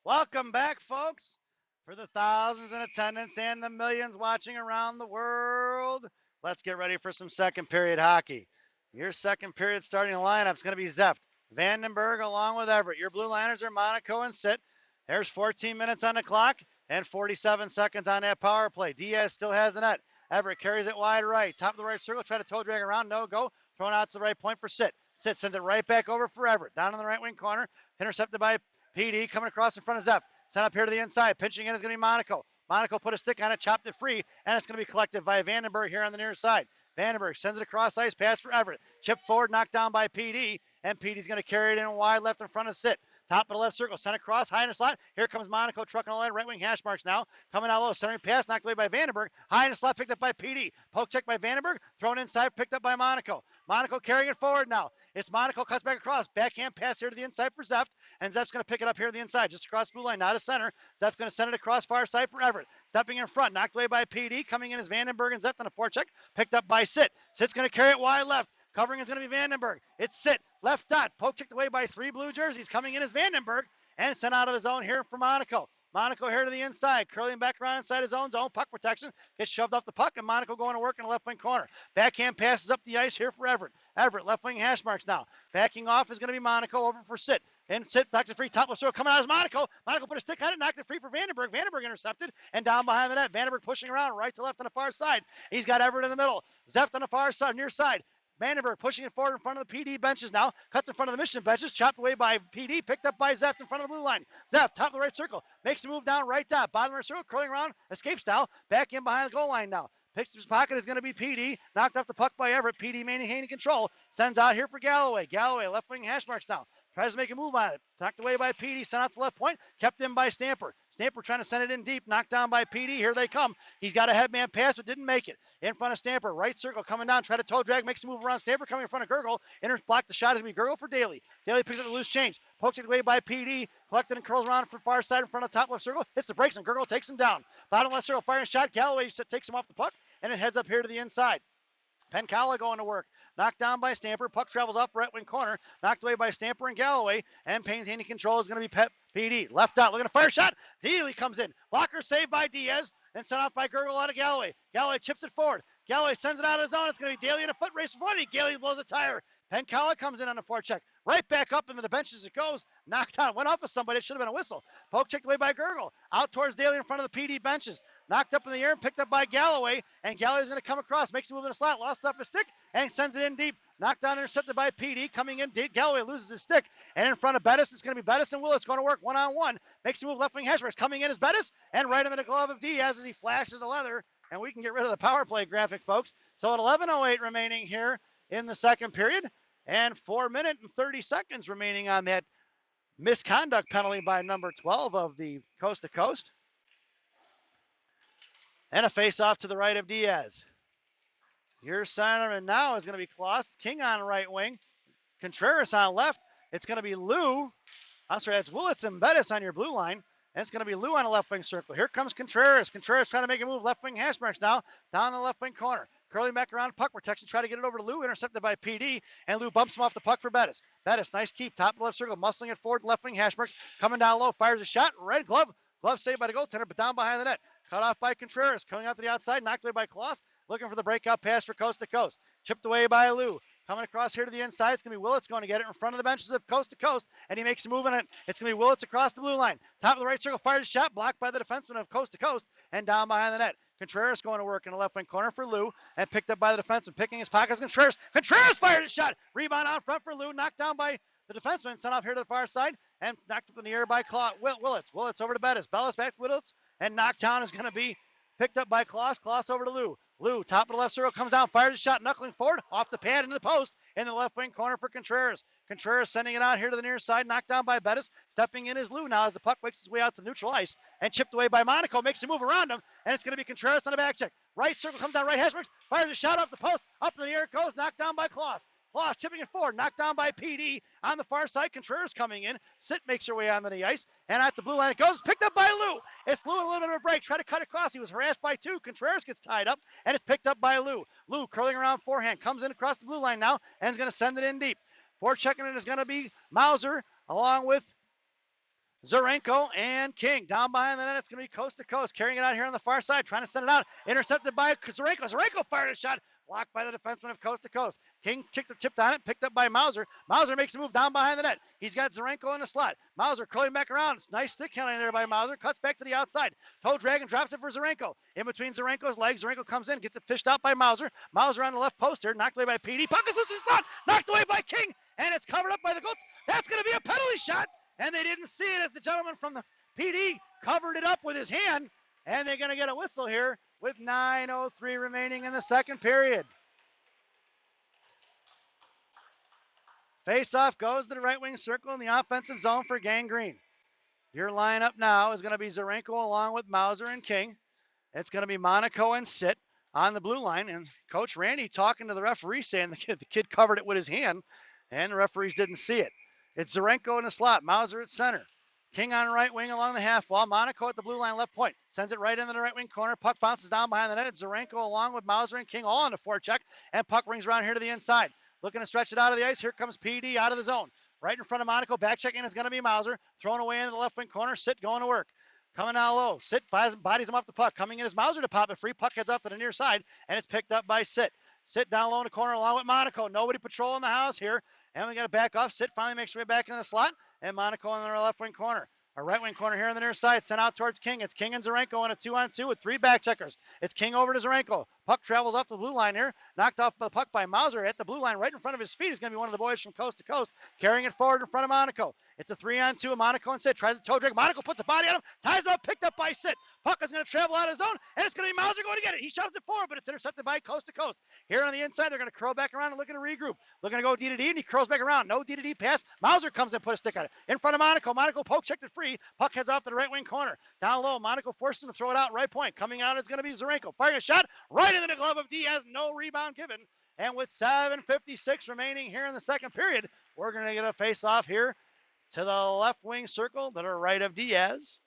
[SPEAKER 1] Welcome back, folks. For the thousands in attendance and the millions watching around the world, let's get ready for some second period hockey. Your second period starting lineup is going to be Zeft, Vandenberg, along with Everett. Your blue liners are Monaco and Sit. There's 14 minutes on the clock and 47 seconds on that power play. Diaz still has the net. Everett carries it wide right. Top of the right circle, try to toe drag around. No go. Thrown out to the right point for Sit. Sit sends it right back over for Everett. Down in the right wing corner. Intercepted by PD coming across in front of Zeft. Sent up here to the inside. Pinching in is going to be Monaco. Monaco put a stick on it, chopped it free, and it's going to be collected by Vandenberg here on the near side. Vandenberg sends it across ice, pass for Everett. Chip forward, knocked down by PD, and PD's going to carry it in wide left in front of Sit. Top of the left circle, sent across, high in the slot. Here comes Monaco trucking the line, right wing hash marks now. Coming out low, centering pass, knocked away by Vandenberg. High in the slot, picked up by PD. Poke check by Vandenberg, thrown inside, picked up by Monaco. Monaco carrying it forward now. It's Monaco, cuts back across. Backhand pass here to the inside for Zeft, and Zeft's going to pick it up here to the inside, just across blue line, not a center. Zeft's going to send it across far side for Everett. Stepping in front, knocked away by PD. Coming in is Vandenberg and Zeft on a forecheck, picked up by Sit. Sit's going to carry it wide left. Covering is going to be Vandenberg. It's Sit, left dot, poke checked away by 3 blue jerseys. Coming in is Vandenberg, and sent out of the zone here for Monaco. Monaco here to the inside, curling back around inside his own zone. Puck protection, gets shoved off the puck, and Monaco going to work in the left wing corner. Backhand passes up the ice here for Everett. Everett, left wing hash marks now. Backing off is going to be Monaco over for Sit. And Sit knocks it free, top left circle, coming out is Monaco. Monaco put a stick on it, knocked it free for Vandenberg. Vandenberg intercepted, and down behind the net. Vandenberg pushing around right to left on the far side. He's got Everett in the middle. Zeft on the far side, near side. Vandenberg pushing it forward in front of the PD benches now. Cuts in front of the Mission benches. Chopped away by PD. Picked up by Zeft in front of the blue line. Zeft, top of the right circle. Makes a move down right dot. Bottom of the circle, curling around. Escape style. Back in behind the goal line now. Picks his pocket is going to be PD. Knocked off the puck by Everett. PD maintaining control. Sends out here for Galloway. Galloway, left wing hash marks now. Tries to make a move on it. Knocked away by PD. Sent out the left point. Kept in by Stamper. Stamper trying to send it in deep. Knocked down by PD. Here they come. He's got a headman pass, but didn't make it. In front of Stamper. Right circle coming down. Try to toe drag. Makes a move around Stamper. Coming in front of Gurgle. Inter block the shot. Is going to be Gurgle for Daly. Daly picks up the loose change. Pokes it away by PD. Collected and curls around for far side in front of top left circle. Hits the brakes and Gurgle takes him down. Bottom left circle. Firing shot. Galloway takes him off the puck. And it heads up here to the inside. Pencala going to work. Knocked down by Stamper. Puck travels off right wing corner. Knocked away by Stamper and Galloway. And maintaining control is going to be PD. Left out. Looking to fire shot. Daly comes in. Blocker saved by Diaz. And sent off by Gurgle out of Galloway. Galloway chips it forward. Galloway sends it out of his zone. It's going to be Daly in a foot race for 40. Daly blows a tire. Pencala comes in on the forecheck. Right back up into the benches it goes. Knocked out. Went off of somebody. It should have been a whistle. Poke checked away by Gurgle. Out towards Daly in front of the PD benches. Knocked up in the air and picked up by Galloway. And Galloway's going to come across. Makes a move in the slot. Lost off his stick. And sends it in deep. Knocked down, intercepted by PD. Coming in, Galloway loses his stick. And in front of Bettis, it's going to be Bettis and Willits going to work one-on-one. Makes a move left wing hash marks. Coming in is Bettis. And right into the glove of Diaz as he flashes the leather. And we can get rid of the power play graphic, folks. So at 11:08 remaining here in the second period. And 4 minutes and 30 seconds remaining on that misconduct penalty by number 12 of the Coast to Coast. And a face-off to the right of Diaz. Your centerman now is going to be Kloss. King on right wing. Contreras on left. It's going to be Lou. I'm sorry, that's Willits and Bettis on your blue line. And it's going to be Lou on the left wing circle. Here comes Contreras. Contreras trying to make a move. Left wing hash marks now. Down the left wing corner. Curling back around puck protection. Try to get it over to Lou. Intercepted by PD. And Lou bumps him off the puck for Bettis. Bettis, nice keep. Top left circle. Muscling it forward. Left wing hash marks. Coming down low. Fires a shot. Red glove. Glove saved by the goaltender, but down behind the net. Cut off by Contreras. Coming out to the outside. Knocked away by Kloss. Looking for the breakout pass for Coast to Coast. Chipped away by Lou. Coming across here to the inside. It's going to be Willits going to get it in front of the benches of Coast to Coast. And he makes a move on it. It's going to be Willits across the blue line. Top of the right circle. Fires a shot. Blocked by the defenseman of Coast to Coast. And down behind the net. Contreras going to work in the left wing corner for Lou. And picked up by the defenseman. Picking his pockets. Contreras. Contreras fired a shot. Rebound out front for Lou. Knocked down by the defenseman. Sent off here to the far side. And knocked up in the air by Willits. Willits over to Bettis. Bellis back to Willits. And knocked down is going to be picked up by Kloss. Kloss over to Lou. Lou, top of the left circle, comes down, fires a shot, knuckling forward, off the pad into the post, in the left wing corner for Contreras. Contreras sending it out here to the near side, knocked down by Bettis. Stepping in is Lou now as the puck makes its way out to neutral ice, and chipped away by Monaco, makes a move around him, and it's going to be Contreras on the back check. Right circle comes down, right hash marks, fires a shot off the post, up in the air it goes, knocked down by Kloss. Kloss chipping it forward, knocked down by PD. On the far side, Contreras coming in. Sit makes her way onto the ice, and at the blue line it goes, picked up by Lou. It's Lou in a little bit of a break, try to cut across. He was harassed by 2. Contreras gets tied up, and it's picked up by Lou. Lou curling around forehand, comes in across the blue line now, and is going to send it in deep. Forechecking it is going to be Mauser, along with Zarenko and King. Down behind the net, it's going to be Coast to Coast, carrying it out here on the far side, trying to send it out. Intercepted by Zarenko. Zarenko fired a shot. Blocked by the defenseman of Coast to Coast. King tipped on it, picked up by Mauser. Mauser makes a move down behind the net. He's got Zarenko in the slot. Mauser curling back around. Nice stick handling there by Mauser. Cuts back to the outside. Toe drag and drops it for Zarenko. In between Zarenko's legs, Zarenko comes in, gets it fished out by Mauser. Mauser on the left post here, knocked away by PD. Puck is loose in the slot, knocked away by King, and it's covered up by the goal. That's going to be a penalty shot, and they didn't see it as the gentleman from the PD covered it up with his hand, and they're going to get a whistle here with 9:03 remaining in the second period. Face-off goes to the right wing circle in the offensive zone for Gang Green. Your lineup now is going to be Zarenko along with Mauser and King. It's going to be Monaco and Sit on the blue line. And Coach Randy talking to the referee saying the kid covered it with his hand, and the referees didn't see it. It's Zarenko in the slot, Mauser at center. King on right wing along the half wall. Monaco at the blue line left point. Sends it right into the right wing corner. Puck bounces down behind the net. It's Zarenko along with Mauser and King all on the forecheck. And puck rings around here to the inside. Looking to stretch it out of the ice. Here comes PD out of the zone. Right in front of Monaco. Back checking is going to be Mauser. Thrown away into the left wing corner. Sit going to work. Coming out low. Sit bodies him off the puck. Coming in is Mauser to pop it free. Puck heads off to the near side. And it's picked up by Sit. Sit down low in the corner along with Monaco. Nobody patrolling the house here. And we got to back off. Sit finally makes her way back in the slot. And Monaco in the left wing corner. Our right wing corner here on the near side, sent out towards King. It's King and Zarenko in a 2-on-2 with 3 back checkers. It's King over to Zarenko. Puck travels off the blue line here. Knocked off the puck by Mauser at the blue line right in front of his feet. Is going to be one of the boys from coast to coast, carrying it forward in front of Monaco. It's a 3-on-2. Monaco and Sit tries to toe drag. Monaco puts a body on him, ties it up, picked up by Sit. Puck is going to travel out of his zone, and it's going to be Mauser going to get it. He shoves it forward, but it's intercepted by coast to coast. Here on the inside, they're going to curl back around and looking to regroup. Looking to go D-to-D, and he curls back around. No D-to-D pass. Mauser comes and put a stick on it. In front of Monaco. Monaco poke checked it free. Puck heads off to the right wing corner. Down low, Monaco forces him to throw it out right point. Coming out is going to be Zarenko. Firing a shot right into the glove of Diaz. No rebound given. And with 7:56 remaining here in the second period, we're going to get a face-off here to the left wing circle to the right of Diaz.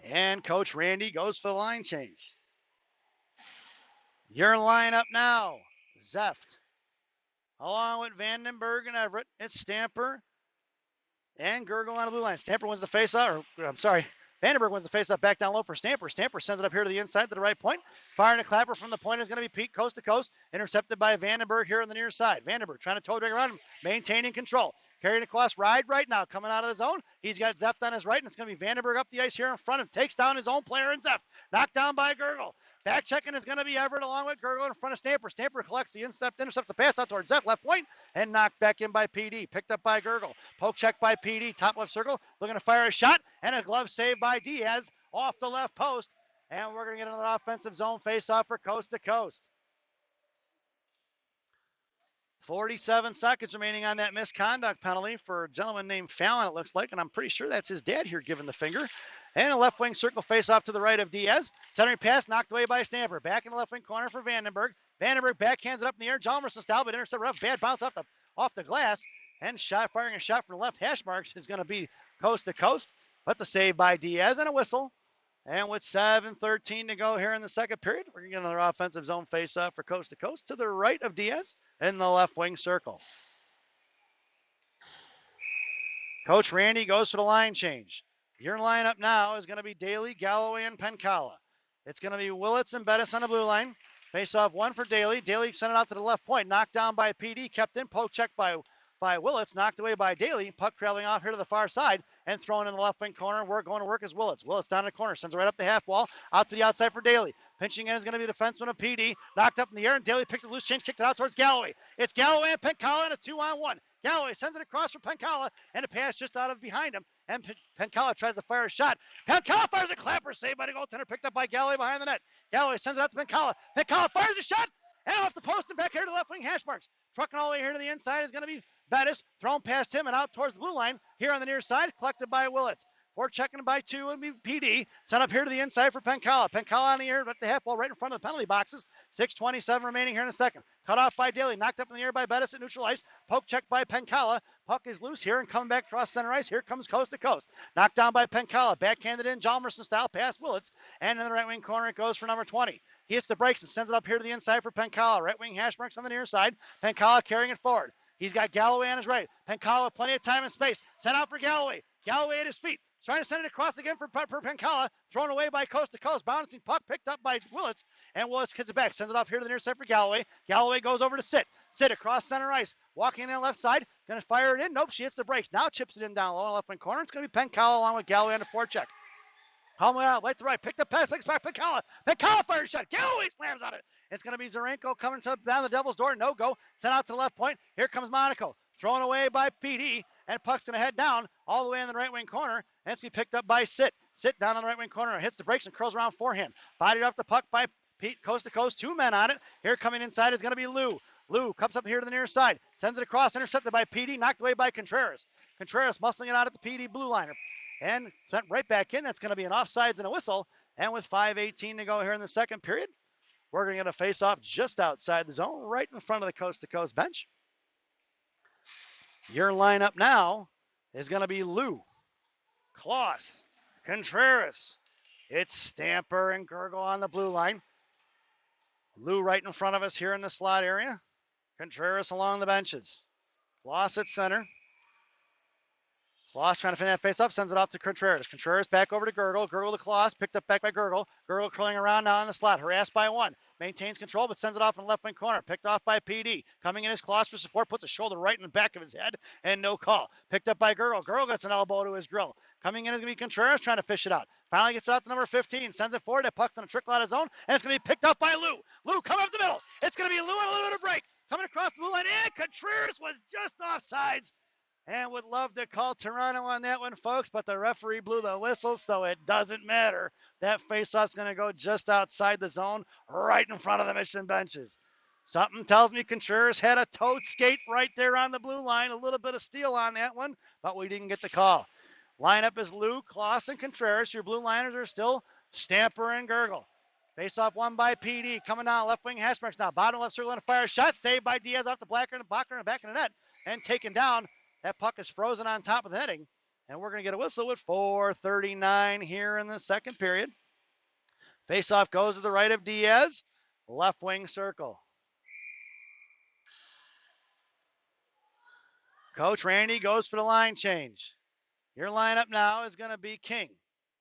[SPEAKER 1] And Coach Randy goes for the line change. Your lineup now, Zeft. Along with Vandenberg and Everett, it's Stamper and Gurgle on the blue line. Stamper wins the face-off, Vandenberg wins the face-off back down low for Stamper. Stamper sends it up here to the inside to the right point. Firing a clapper from the point is going to be Pete coast to coast. Intercepted by Vandenberg here on the near side. Vandenberg trying to toe drag around him, maintaining control. Carrying across right now, coming out of the zone. He's got Zeft on his right, and it's going to be Vandenberg up the ice here in front of him. Takes down his own player and Zeft. Knocked down by Gurgle. Back checking is going to be Everett along with Gurgle in front of Stamper. Stamper collects the intercepts the pass out towards Zeft, left point, and knocked back in by PD. Picked up by Gurgle. Poke check by PD, top left circle. Looking to fire a shot, and a glove save by Diaz off the left post. And we're going to get another offensive zone face-off for coast to coast. 47 seconds remaining on that misconduct penalty for a gentleman named Fallon, it looks like, and I'm pretty sure that's his dad here giving the finger. And a left wing circle face off to the right of Diaz. Centering pass knocked away by Stamper. Back in the left wing corner for Vandenberg. Vandenberg backhands it up in the air. Jalmerson style, but intercept rough. Bad bounce off the glass. And firing a shot from the left hash marks is going to be coast to coast. But the save by Diaz and a whistle. And with 7:13 to go here in the second period, we're going to get another offensive zone face-off for coast to coast to the right of Diaz in the left wing circle. Coach Randy goes for the line change. Your lineup now is going to be Daly, Galloway, and Pencala. It's going to be Willits and Bettis on the blue line. Face-off one for Daly. Daly sent it out to the left point. Knocked down by PD. Kept in. Poke check by Willits, knocked away by Daly. Puck traveling off here to the far side and thrown in the left wing corner. We're going to work as Willits. Willits down in the corner, sends it right up the half wall, out to the outside for Daly. Pinching in is going to be the defenseman of PD. Knocked up in the air, and Daly picks a loose change, kicked it out towards Galloway. It's Galloway and Pencala in a 2-on-1. Galloway sends it across for Pencala, and a pass just out of behind him. And Pencala tries to fire a shot. Pencala fires a clapper, saved by the goaltender, picked up by Galloway behind the net. Galloway sends it out to Pencala. Pencala fires a shot, and off the post and back here to the left wing hash marks. Trucking all the way here to the inside is going to be Bettis, thrown past him and out towards the blue line. Here on the near side, collected by Willits. Checking by 2 and PD. Sent up here to the inside for Pencala. Pencala on the air at the half wall right in front of the penalty boxes. 6:27 remaining here in a second. Cut off by Daly. Knocked up in the air by Bettis at neutral ice. Poke check by Pencala. Puck is loose here and coming back across center ice. Here comes coast to coast. Knocked down by Pencala. Backhanded in, Jalmerson style past Willits. And in the right wing corner it goes for number 20. He hits the brakes and sends it up here to the inside for Pencala. Right wing hash marks on the near side. Pencala carrying it forward. He's got Galloway on his right. Pencala, plenty of time and space. Sent out for Galloway. Galloway at his feet. Trying to send it across again for Pencala. Thrown away by coast to coast. Bouncing puck picked up by Willits. And Willits gets it back. Sends it off here to the near side for Galloway. Galloway goes over to Sit. Sit across center ice. Walking in the left side. Going to fire it in. Nope, she hits the brakes. Now chips it in down low in the left wing corner. It's going to be Pencala along with Galloway on the forecheck. Home out, right to right. Pick the pass, picks back Pencala. Pencala fires shot. Galloway slams on it. It's going to be Zarenko coming down the Devil's door. No go. Sent out to the left point. Here comes Monaco. Thrown away by PD. And puck's going to head down all the way in the right wing corner. And it's going to be picked up by Sit. Sit down on the right wing corner. Hits the brakes and curls around forehand. Bodied off the puck by Pete, coast to coast, 2 men on it. Here coming inside is going to be Lou. Lou comes up here to the near side, sends it across, intercepted by PD, knocked away by Contreras. Contreras muscling it out at the PD blue liner. And sent right back in. That's going to be an offsides and a whistle. And with 5:18 to go here in the second period, we're going to get a face-off just outside the zone, right in front of the coast-to-coast bench. Your lineup now is going to be Lou, Kloss, Contreras. It's Stamper and Gurgle on the blue line. Lou right in front of us here in the slot area. Contreras along the benches. Kloss at center. Kloss trying to finish that face up, sends it off to Contreras. Contreras back over to Gurgle. Gurgle to Kloss, picked up back by Gurgle. Gurgle curling around now in the slot, harassed by one. Maintains control, but sends it off in the left wing corner. Picked off by PD. Coming in is Kloss for support, puts a shoulder right in the back of his head, and no call. Picked up by Gurgle. Gurgle gets an elbow to his grill. Coming in is going to be Contreras trying to fish it out. Finally gets it out to number 15, sends it forward. That puck's going to trickle out of zone, and it's going to be picked up by Lou. Lou coming up the middle. It's going to be Lou and a little bit of break. Coming across the blue line, and Contreras was just offsides. And would love to call Toronto on that one, folks, but the referee blew the whistle, so it doesn't matter. That faceoff's going to go just outside the zone, right in front of the Mission benches. Something tells me Contreras had a toad skate right there on the blue line, a little bit of steel on that one, but we didn't get the call. Lineup is Lou, Kloss, and Contreras. Your blue liners are still Stamper and Gurgle. Face-off won by PD. Coming down left wing, Hashmarks now. Bottom left circle and a fire shot. Saved by Diaz off the blocker and back in the net. And taken down. That puck is frozen on top of the netting. And we're going to get a whistle with 4:39 here in the second period. Face-off goes to the right of Diaz. Left wing circle. Coach Randy goes for the line change. Your lineup now is going to be King,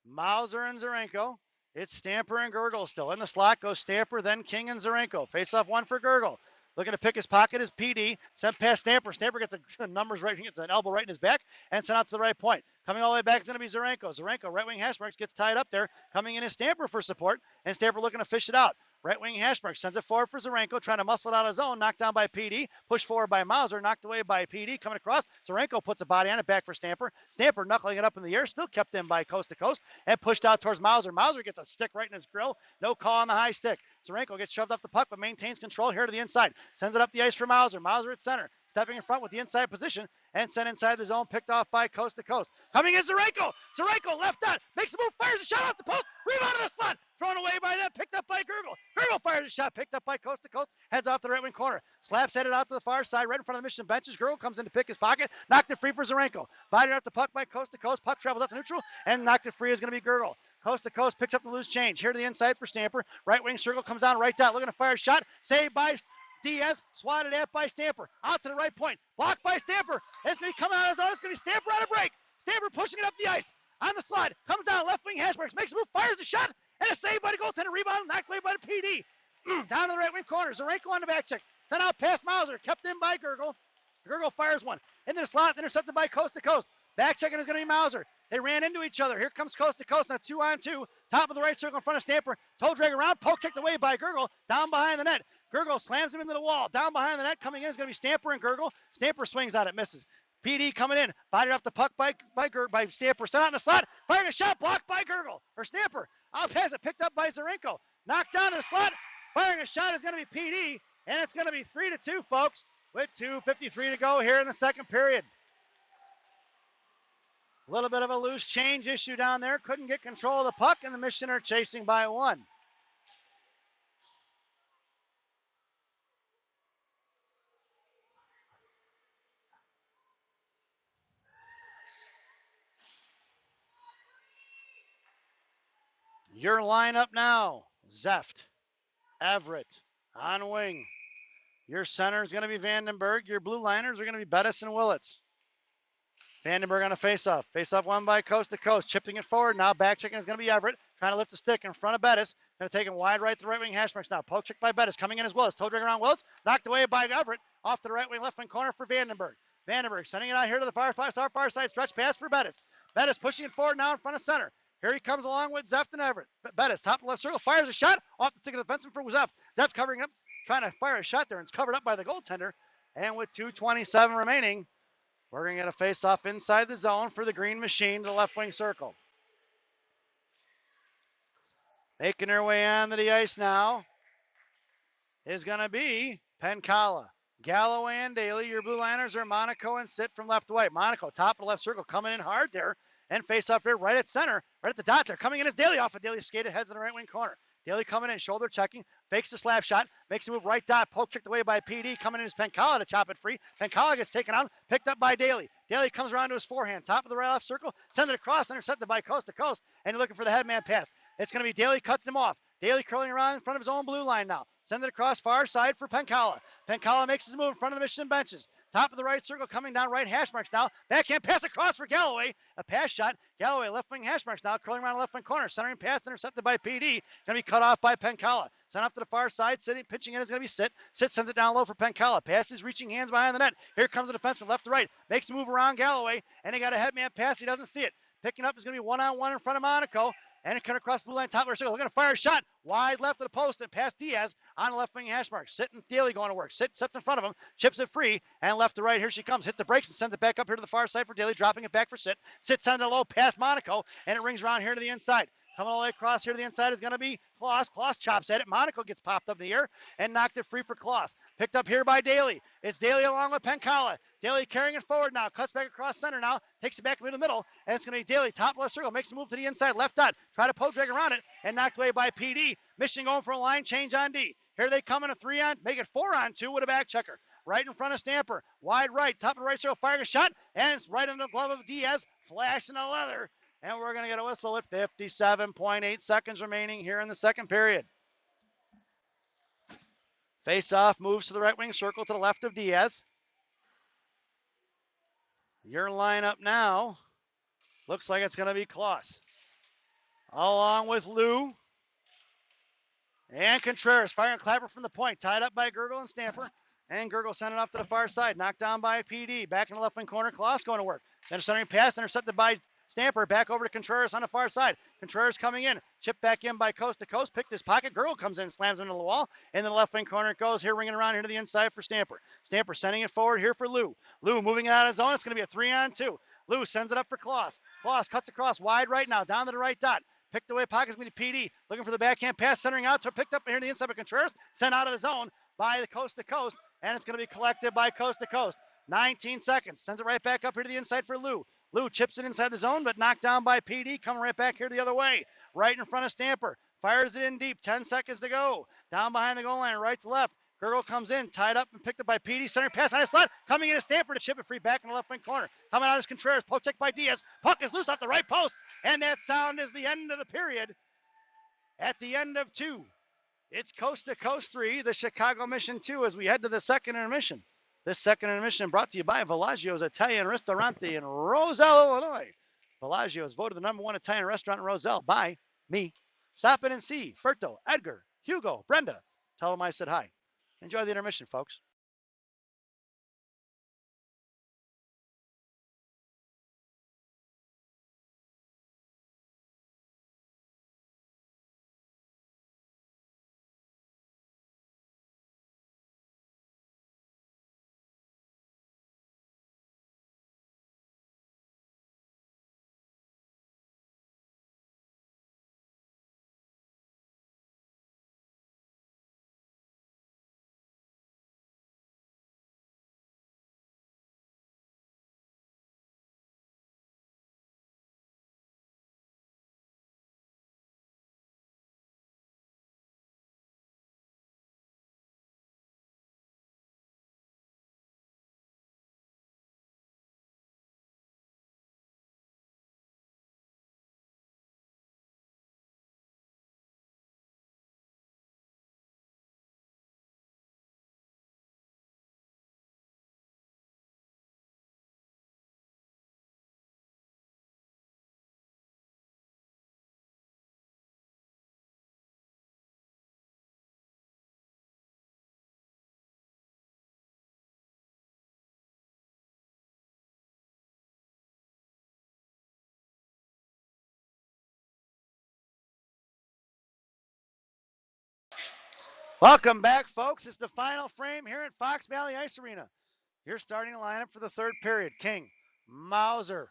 [SPEAKER 1] Mauser, and Zarenko. It's Stamper and Gurgle still. In the slot goes Stamper, then King and Zarenko. Face-off one for Gurgle. Looking to pick his pocket is PD. Sent past Stamper. Stamper gets the numbers right. He gets an elbow right in his back and sent out to the right point. Coming all the way back is going to be Zarenko. Zarenko, right wing hash marks, gets tied up there. Coming in is Stamper for support, and Stamper looking to fish it out. Right wing hash mark sends it forward for Zarenko, trying to muscle it out of zone. Knocked down by PD. Pushed forward by Mauser. Knocked away by PD. Coming across. Zarenko puts a body on it, back for Stamper. Stamper knuckling it up in the air. Still kept in by coast to coast and pushed out towards Mauser. Mauser gets a stick right in his grill. No call on the high stick. Zarenko gets shoved off the puck, but maintains control here to the inside. Sends it up the ice for Mauser. Mauser at center. Stepping in front with the inside position and sent inside the zone, picked off by coast to coast. Coming is Zarenko. Zarenko left on, makes a move, fires a shot off the post, rebound in the slot, thrown away by that, picked up by Gurgle. Gurgle fires a shot, picked up by coast to coast, heads off the right wing corner. Slaps headed out to the far side, right in front of the Mission benches. Gurgle comes in to pick his pocket, knocked it free for Zarenko. Bodied up the puck by coast to coast, puck travels out to neutral, and knocked it free is going to be Gurgle. Coast to coast picks up the loose change. Here to the inside for Stamper. Right wing circle comes down right dot, looking to fire a shot, saved by Diaz, swatted at by Stamper. Out to the right point. Blocked by Stamper. It's going to be coming out of zone. It's going to be Stamper on a break. Stamper pushing it up the ice. On the slide. Comes down left wing hash marks. Makes a move. Fires a shot. And a save by the goaltender. Rebound. Knocked away by the PD. Down to the right wing corner. Zarenko on the back check. Sent out past Mauser. Kept in by Gurgle. Gurgle fires one. Into the slot. Intercepted by coast to coast. Back checking is going to be Mauser. They ran into each other. Here comes coast to coast on a 2-on-2. Top of the right circle in front of Stamper. Toe drag around. Poke checked away by Gurgle. Down behind the net. Gurgle slams him into the wall. Down behind the net. Coming in is going to be Stamper and Gurgle. Stamper swings on it. Misses. PD coming in. Bodied off the puck by Stamper. Sent out in the slot. Firing a shot. Blocked by Gurgle. Or Stamper. Out pass it. Picked up by Zarenko. Knocked down in the slot. Firing a shot is going to be PD. And it's going to be 3-2, folks. With 2:53 to go here in the second period. A little bit of a loose change issue down there. Couldn't get control of the puck, and the Mission are chasing by one. Your lineup now, Zeft, Everett on wing. Your center is going to be Vandenberg. Your blue liners are going to be Bettis and Willits. Vandenberg on a face-off. Face-off won by coast to coast. Chipping it forward. Now back checking is going to be Everett. Trying to lift the stick in front of Bettis. Going to take him wide right to the right wing hash marks now. Poke check by Bettis. Coming in as Willis. Toe drag around Willis. Knocked away by Everett. Off to the right wing, left wing corner for Vandenberg. Vandenberg sending it out here to the far side stretch pass for Bettis. Bettis pushing it forward now in front of center. Here he comes along with Zeft and Everett. Bettis, top left circle, fires a shot off the stick of the defenseman for Zeft. Zeft's covering up, trying to fire a shot there, and it's covered up by the goaltender. And with 2:27 remaining, we're going to get a face-off inside the zone for the Green Machine to the left wing circle. Making their way onto the ice now is going to be Pencala. Galloway and Daly, your blue liners are Monaco and Sit from left to right. Monaco, top of the left circle, coming in hard there, and face off here right at center, right at the dot there. Coming in is Daly off of Daly, skated, heads in the right wing corner. Daly coming in, shoulder checking, fakes the slap shot, makes a move right dot, poke kicked away by PD. Coming in is Pencala to chop it free. Pencala gets taken out, picked up by Daly. Daly comes around to his forehand, top of the right left circle, sends it across, intercepted by coast to coast, and you're looking for the headman pass. It's going to be Daly, cuts him off. Daly curling around in front of his own blue line now. Send it across far side for Pencala. Pencala makes his move in front of the Michigan benches. Top of the right circle, coming down right hash marks now. Backhand pass across for Galloway. A pass shot. Galloway left wing hash marks now, curling around the left wing corner. Centering pass intercepted by PD. Going to be cut off by Pencala. Sent off to the far side. Sitting, pitching in is going to be Sit. Sit sends it down low for Pencala. Pass is reaching hands behind the net. Here comes the defenseman left to right. Makes a move around Galloway, and he got a headman pass. He doesn't see it. Picking up is going to be one-on-one in front of Monaco. And it cut across blue line, top of our circle. We're going to fire a shot wide left of the post and past Diaz on the left wing hash mark. Sit and Daly going to work. Sit sets in front of him, chips it free, and left to right. Here she comes. Hits the brakes and sends it back up here to the far side for Daly, dropping it back for Sit. Sit sends it low past Monaco, and it rings around here to the inside. Coming all the way across here to the inside is going to be Kloss. Kloss chops at it. Monaco gets popped up in the air and knocked it free for Kloss. Picked up here by Daly. It's Daly along with Pencala. Daly carrying it forward now. Cuts back across center now. Takes it back to the middle. And it's going to be Daly. Top left circle. Makes a move to the inside. Left dot. Try to poke drag around it. And knocked away by PD. Michigan going for a line change on D. Here they come in a 3-on. Make it 4-on-2 with a back checker. Right in front of Stamper. Wide right. Top of the right circle. Firing a shot. And it's right under the glove of Diaz. Flashing the leather. And we're going to get a whistle with 57.8 seconds remaining here in the second period. Face-off moves to the right wing circle to the left of Diaz. Your lineup now looks like it's going to be Kloss. Along with Lou and Contreras. Firing Clapper from the point. Tied up by Gurgle and Stamper. And Gurgle sent it off to the far side. Knocked down by PD. Back in the left wing corner. Kloss going to work. Then a centering pass. Intercepted by Stamper. Back over to Contreras on the far side. Contreras coming in. Chipped back in by coast to coast. Picked his pocket. Gurgle comes in. Slams into the wall. And then the left wing corner it goes. Here ringing around here to the inside for Stamper. Stamper sending it forward here for Lou. Lou moving it out of his zone. It's going to be a 3-on-2. Lou sends it up for Kloss. Kloss cuts across wide right now. Down to the right dot. Picked away pockets going to PD. Looking for the backhand pass. Centering out. Picked up here to the inside by Contreras. Sent out of the zone by the coast to coast. And it's going to be collected by coast to coast. 19 seconds. Sends it right back up here to the inside for Lou. Lou chips it inside the zone, but knocked down by PD. Coming right back here the other way. Right in front of Stamper. Fires it in deep. 10 seconds to go. Down behind the goal line, right to left. Gurgle comes in, tied up and picked up by PD. Center pass on his slot. Coming in to Stamper to chip it free back in the left wing corner. Coming out is Contreras. Poke check by Diaz. Puck is loose off the right post. And that sound is the end of the period. At the end of 2. It's Coast to Coast 3, the Chicago Mission 2 as we head to the second intermission. This second intermission brought to you by Villaggio's Italian Ristorante in Roselle, Illinois. Villaggio is voted the #1 Italian restaurant in Roselle by me. Stop in and see Berto, Edgar, Hugo, Brenda. Tell them I said hi. Enjoy the intermission, folks. Welcome back, folks. It's the final frame here at Fox Valley Ice Arena. Your starting lineup for the third period. King, Mauser,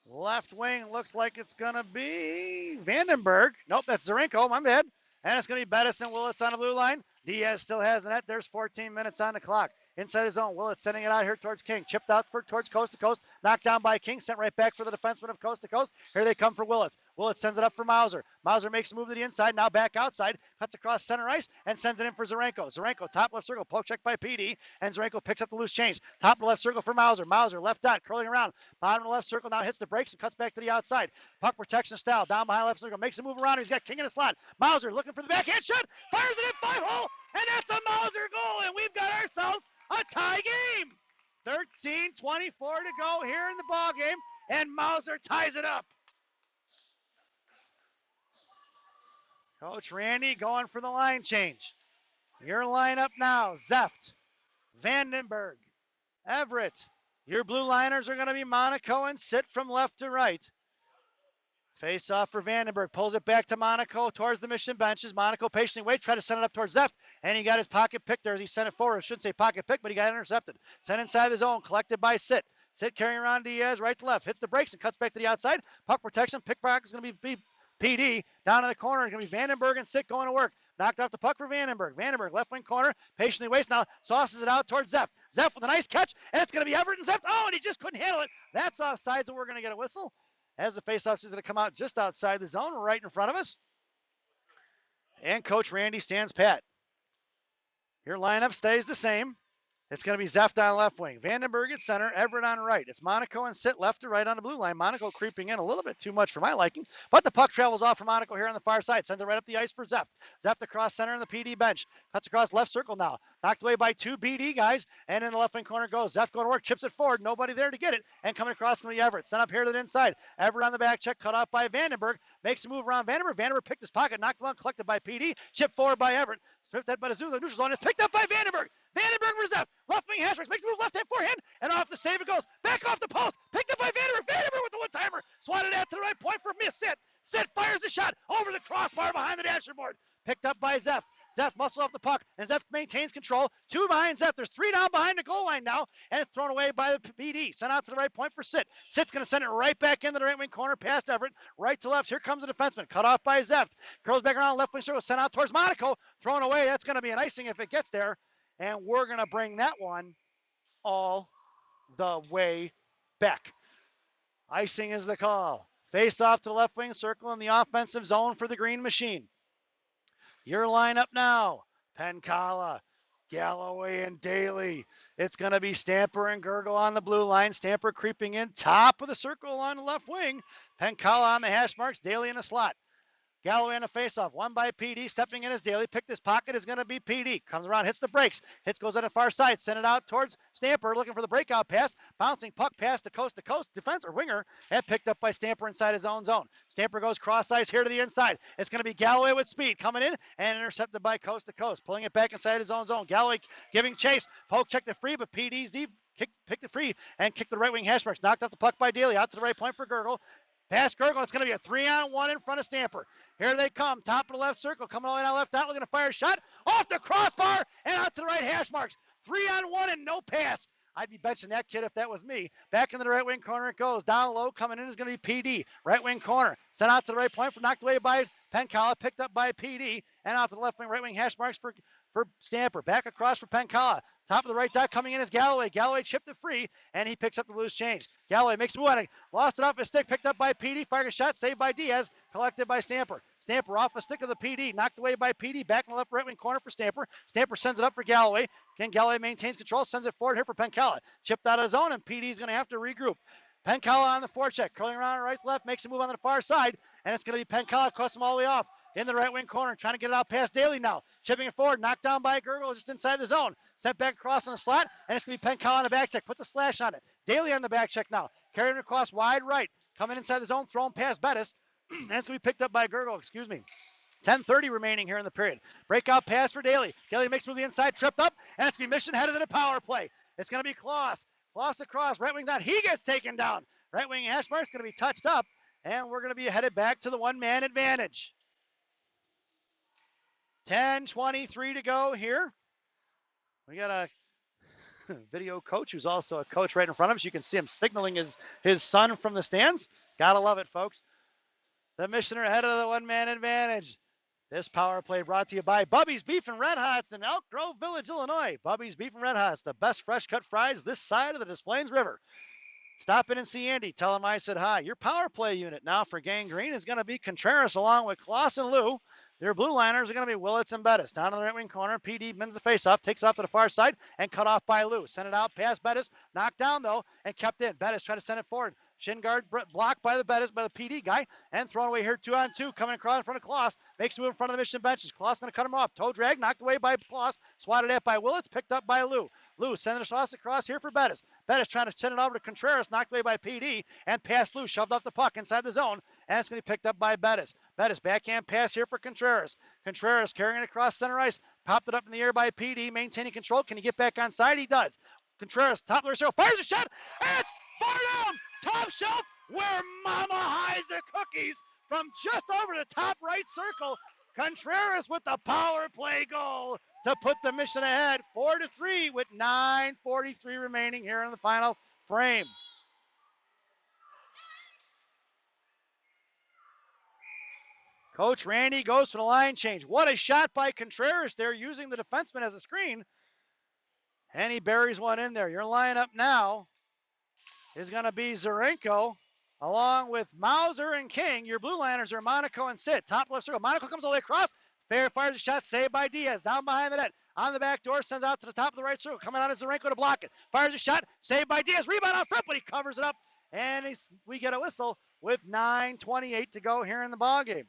[SPEAKER 1] left wing looks like it's going to be Vandenberg. Nope, that's Zarenko. My bad. And it's going to be Bettison. Willits on the blue line. Diaz still has the net. There's 14 minutes on the clock. Inside the zone, Willett sending it out here towards King. Chipped out towards coast to coast. Knocked down by King. Sent right back for the defenseman of coast to coast. Here they come for Willett. Willett sends it up for Mauser. Mauser makes a move to the inside. Now back outside. Cuts across center ice and sends it in for Zarenko. Zarenko, top left circle. Poke check by PD. And Zarenko picks up the loose change. Top left circle for Mauser. Mauser left dot. Curling around. Bottom left circle. Now hits the brakes and cuts back to the outside. Puck protection style. Down behind left circle. Makes a move around. He's got King in the slot. Mauser looking for the backhand shot. Fires it in 5-hole. And that's a Mauser goal, and we've got ourselves a tie game. 13:24 to go here in the ball game, and Mauser ties it up. Coach Randy going for the line change. Your lineup now: Zeft, Vandenberg, Everett. Your blue liners are going to be Monaco and Sit from left to right. Face off for Vandenberg. Pulls it back to Monaco towards the Mission benches. Monaco patiently waits, try to send it up towards Zeft, and he got his pocket pick there as he sent it forward. I shouldn't say pocket pick, but he got intercepted. Sent inside the zone, collected by Sit. Sit carrying around Diaz right to left. Hits the brakes and cuts back to the outside. Puck protection. Pickpocket is going to be PD. Down in the corner, it's going to be Vandenberg and Sit going to work. Knocked off the puck for Vandenberg. Vandenberg, left wing corner, patiently waits. Now sauces it out towards Zeft. Zeft with a nice catch, and it's going to be Everett and Zeft. Oh, and he just couldn't handle it. That's offsides, and we're going to get a whistle as the faceoff is going to come out just outside the zone, right in front of us. And Coach Randy stands pat. Your lineup stays the same. It's going to be Zeft on left wing. Vandenberg at center, Everett on right. It's Monaco and Sit left to right on the blue line. Monaco creeping in a little bit too much for my liking, but the puck travels off for Monaco here on the far side. Sends it right up the ice for Zeft. Zeft across center in the PD bench. Cuts across left circle now. Knocked away by two BD guys, and in the left wing corner goes. Zeft going to work, chips it forward. Nobody there to get it, and coming across going to be Everett. Sent up here to the inside. Everett on the back check, cut off by Vandenberg. Makes a move around Vandenberg. Vandenberg picked his pocket, knocked him out, collected by PD. Chipped forward by Everett. Swift that by the neutral zone. It's picked up by Vandenberg. Vandenberg for Zeft. Left wing Hashmarks makes a move left hand forehand, and off the save it goes. Back off the post. Picked up by Vandenberg. Vandenberg with the one-timer. Swatted out to the right point for miss. Sit fires the shot over the crossbar behind the dashboard. Picked up by Zeft. Zeft muscles off the puck, and Zeft maintains control. Two behind Zeft. There's three down behind the goal line now, and it's thrown away by the PD. Sent out to the right point for Sit. Sit's going to send it right back into the right wing corner past Everett. Right to left. Here comes the defenseman. Cut off by Zeft. Curls back around left wing circle. Sent out towards Monaco. Thrown away. That's going to be an icing if it gets there. And we're going to bring that one all the way back. Icing is the call. Face off to the left wing circle in the offensive zone for the Green Machine. Your lineup now: Penkala, Galloway, and Daly. It's going to be Stamper and Gurgle on the blue line. Stamper creeping in top of the circle on the left wing. Penkala on the hash marks. Daly in the slot. Galloway on a faceoff, won by PD, stepping in as Daly. Picked his pocket is going to be PD. Comes around, hits the brakes. Goes on the far side, send it out towards Stamper, looking for the breakout pass. Bouncing puck pass to coast defense or winger, and picked up by Stamper inside his own zone. Stamper goes cross ice here to the inside. It's going to be Galloway with speed coming in and intercepted by coast to coast. Pulling it back inside his own zone. Galloway giving chase. Poke checked it free, but PD's deep. Picked it free and kicked the right wing hash marks. Knocked off the puck by Daly. Out to the right point for Gurgle. Past Gurgle, it's going to be a 3-on-1 in front of Stamper. Here they come, top of the left circle, coming all the way down left out, looking to fire a shot, off the crossbar, and out to the right hash marks. 3-on-1 and no pass. I'd be benching that kid if that was me. Back into the right wing corner it goes. Down low, coming in is going to be PD. Right wing corner, sent out to the right point, for knocked away by Penkala, picked up by PD, and off to the left wing, right wing hash marks for Stamper. Back across for Penkala. Top of the right dot coming in is Galloway. Galloway chipped it free, and he picks up the loose change. Galloway makes a move on it. Lost it off his stick, picked up by PD, fired a shot, saved by Diaz, collected by Stamper. Stamper off the stick of the PD, knocked away by PD, back in the left right wing corner for Stamper. Stamper sends it up for Galloway. Again, Galloway maintains control, sends it forward here for Penkala. Chipped out of zone, and PD's going to have to regroup. Penkala on the forecheck, curling around right to left, makes a move on the far side, and it's going to be Penkala, cuts him all the way off in the right wing corner, trying to get it out past Daly now. Chipping it forward, knocked down by Gurgle just inside the zone. Sent back across on the slot, and it's going to be Penkala on the back check. Puts a slash on it. Daly on the back check now. Carrying it across wide right. Coming inside the zone, thrown past Bettis. And it's going to be picked up by Gurgle, 10:30 remaining here in the period. Breakout pass for Daly. Daly makes move to the inside, tripped up, and it's going to be Mission headed to the power play. It's going to be Kloss. Kloss across, right wing down. He gets taken down. Right wing Ashmark's going to be touched up, and we're going to be headed back to the one-man advantage. 10:23 to go here. We got a video coach who's also a coach right in front of us. You can see him signaling his son from the stands. Gotta love it, folks. The Missioner ahead of the one-man advantage. This power play brought to you by Bubby's Beef and Red Hots in Elk Grove Village, Illinois. Bubby's Beef and Red Hots, the best fresh cut fries this side of the Des Plaines River. Stop in and see Andy. Tell him I said hi. Your power play unit now for Gang Green is going to be Contreras along with Kloss and Lou. Your blue liners are going to be Willits and Bettis. Down in the right wing corner, PD bends the face off, takes off to the far side, and cut off by Lou. Send it out past Bettis. Knocked down, though, and kept in. Bettis trying to send it forward. Shin guard blocked by the Bettis, by the PD guy, and thrown away here 2-on-2, coming across in front of Kloss. Makes a move in front of the Mission benches. Kloss going to cut him off. Toe drag, knocked away by Kloss. Swatted at by Willits, picked up by Lou. Lou sending a toss across here for Bettis. Bettis trying to send it over to Contreras, knocked away by PD, and past Lou, shoved off the puck inside the zone, and it's going to be picked up by Bettis. Bettis, backhand pass here for Contreras. Contreras carrying it across center ice, popped it up in the air by PD, maintaining control. Can he get back on side? He does. Contreras, top of the circle, fires a shot, and it's far down, top shelf, where Mama hides the cookies from just over the top right circle. Contreras with the power play goal to put the Mission ahead 4-3 with 9:43 remaining here in the final frame. Coach Randy goes for the line change. What a shot by Contreras there, using the defenseman as a screen. And he buries one in there. Your lineup now is going to be Zarenko along with Mauser and King. Your blue liners are Monaco and Sid. Top left circle. Monaco comes all the way across. Fair fires a shot, saved by Diaz. Down behind the net. On the back door, sends out to the top of the right circle. Coming out is Zarenko to block it. Fires a shot, saved by Diaz. Rebound out front, but he covers it up. And we get a whistle with 9:28 to go here in the ballgame.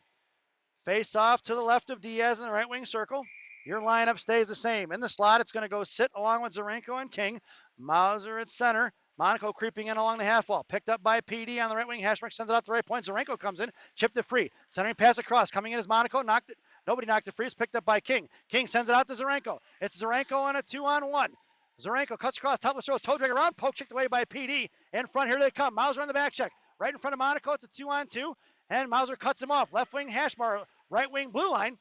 [SPEAKER 1] Face off to the left of Diaz in the right wing circle. Your lineup stays the same. In the slot, it's going to go sit along with Zarenko and King. Mauser at center. Monaco creeping in along the half wall. Picked up by PD on the right wing. Hashmark sends it out to the right point. Zarenko comes in. Chipped it free. Centering pass across. Coming in is Monaco. Knocked it. Nobody knocked it free. It's picked up by King. King sends it out to Zarenko. It's Zarenko on a 2-on-1. Zarenko cuts across. Top of the throw. Toe drag around. Poke checked away by PD. In front, here they come. Mauser on the back check. Right in front of Monaco. It's a 2-on-2. And Mauser cuts him off. Left wing Hashmar. Right wing blue line.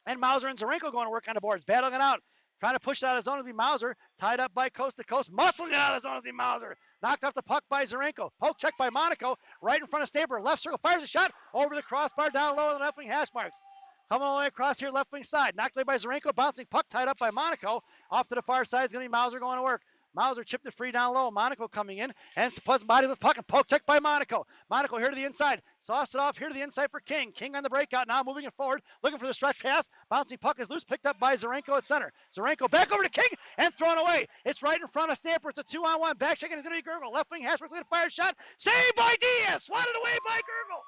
[SPEAKER 1] And Mauser and Zarenko going to work on the boards. Battling it out. Trying to push it out of zone to be Mauser. Tied up by coast to coast. Muscling it out of zone to be Mauser. Knocked off the puck by Zarenko. Poke check by Monaco. Right in front of Stamper. Left circle. Fires a shot. Over the crossbar. Down low on the left wing hash marks. Coming all the way across here. Left wing side. Knocked away by Zarenko. Bouncing puck. Tied up by Monaco. Off to the far side is going to be Mauser going to work. Mauser chipped it free down low. Monaco coming in and puts body with puck and poke check by Monaco. Monaco here to the inside. Sauce it off here to the inside for King. King on the breakout now, moving it forward, looking for the stretch pass. Bouncing puck is loose, picked up by Zarenko at center. Zarenko back over to King and thrown away. It's right in front of Stamper. It's a 2-on-1. Back checking is going to be Gurgle. Left wing Hasbrook's going to fire a shot. Saved by Diaz. Swatted away by Gurgle.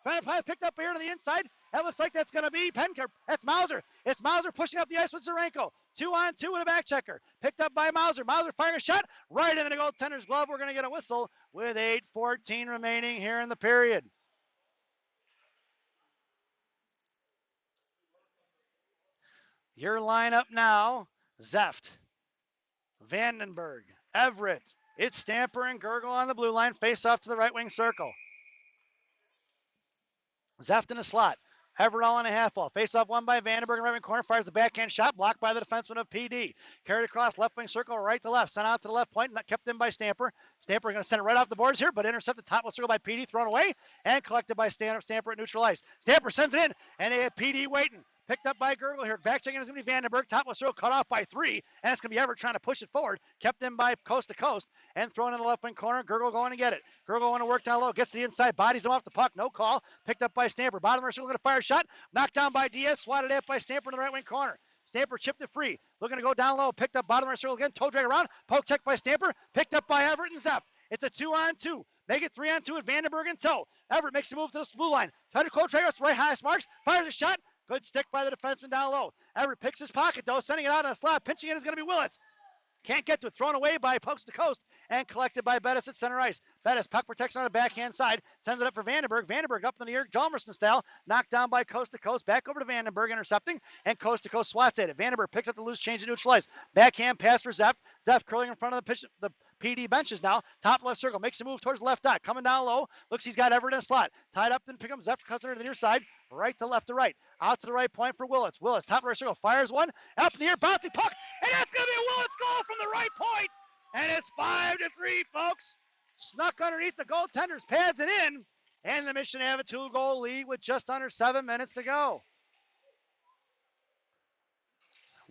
[SPEAKER 1] Trying to pass picked up here to the inside. That looks like that's going to be Penker. That's Mauser. It's Mauser pushing up the ice with Zarenko. 2-on-2 with a back checker. Picked up by Mauser. Mauser firing a shot right into the goaltender's glove. We're going to get a whistle with 8:14 remaining here in the period. Your lineup now, Zeft, Vandenberg, Everett. It's Stamper and Gurgle on the blue line. Face off to the right wing circle. Zeft in the slot. Everett all on a half wall. Face off one by Vandenberg in right wing corner. Fires the backhand shot. Blocked by the defenseman of PD. Carried across left wing circle, right to left. Sent out to the left point. Kept in by Stamper. Stamper going to send it right off the boards here, but intercepted top of the circle by PD. Thrown away and collected by Stamper at neutral ice. Stamper sends it in, and they have PD waiting. Picked up by Gurgle here. Back checking is going to be Vandenberg. Top of the circle cut off by 3. And it's going to be Everett trying to push it forward. Kept in by coast to coast. And thrown in the left wing corner. Gurgle going to get it. Gurgle going to work down low. Gets to the inside. Bodies him off the puck. No call. Picked up by Stamper. Bottom of the circle going to fire a shot. Knocked down by Diaz. Swatted at by Stamper in the right wing corner. Stamper chipped it free. Looking to go down low. Picked up bottom of the circle again. Toe drag around. Poke check by Stamper. Picked up by Everett and Zeft. It's a 2-on-2. Make it 3-on-2 with Vandenberg and toe. Everett makes a move to the blue line. Trying to cold trade us right highest marks. Fires a shot. Good stick by the defenseman down low. Everett picks his pocket, though, sending it out on a slot. Pinching it is going to be Willits. Can't get to it. Thrown away by Pokes to Coast and collected by Bettis at center ice. Bettis, puck protection on the backhand side. Sends it up for Vandenberg. Vandenberg up in the air, Jalmerson style. Knocked down by Coast to Coast. Back over to Vandenberg, intercepting. And Coast to Coast swats at it. Vandenberg picks up the loose change to neutral ice. Backhand pass for Zeft. Zeft curling in front of the PD benches now. Top left circle. Makes a move towards the left dot. Coming down low. Looks he's got Everett in a slot. Tied up and pick him. Zeft cuts under the near side. Right to left to right. Out to the right point for Willits. Willits, top right circle, fires one. Up in the air, bouncing puck. And that's going to be a Willits goal from the right point. And it's 5-3, folks. Snuck underneath the goaltenders, pads it in. And the Mission have a 2-goal lead with just under 7 minutes to go.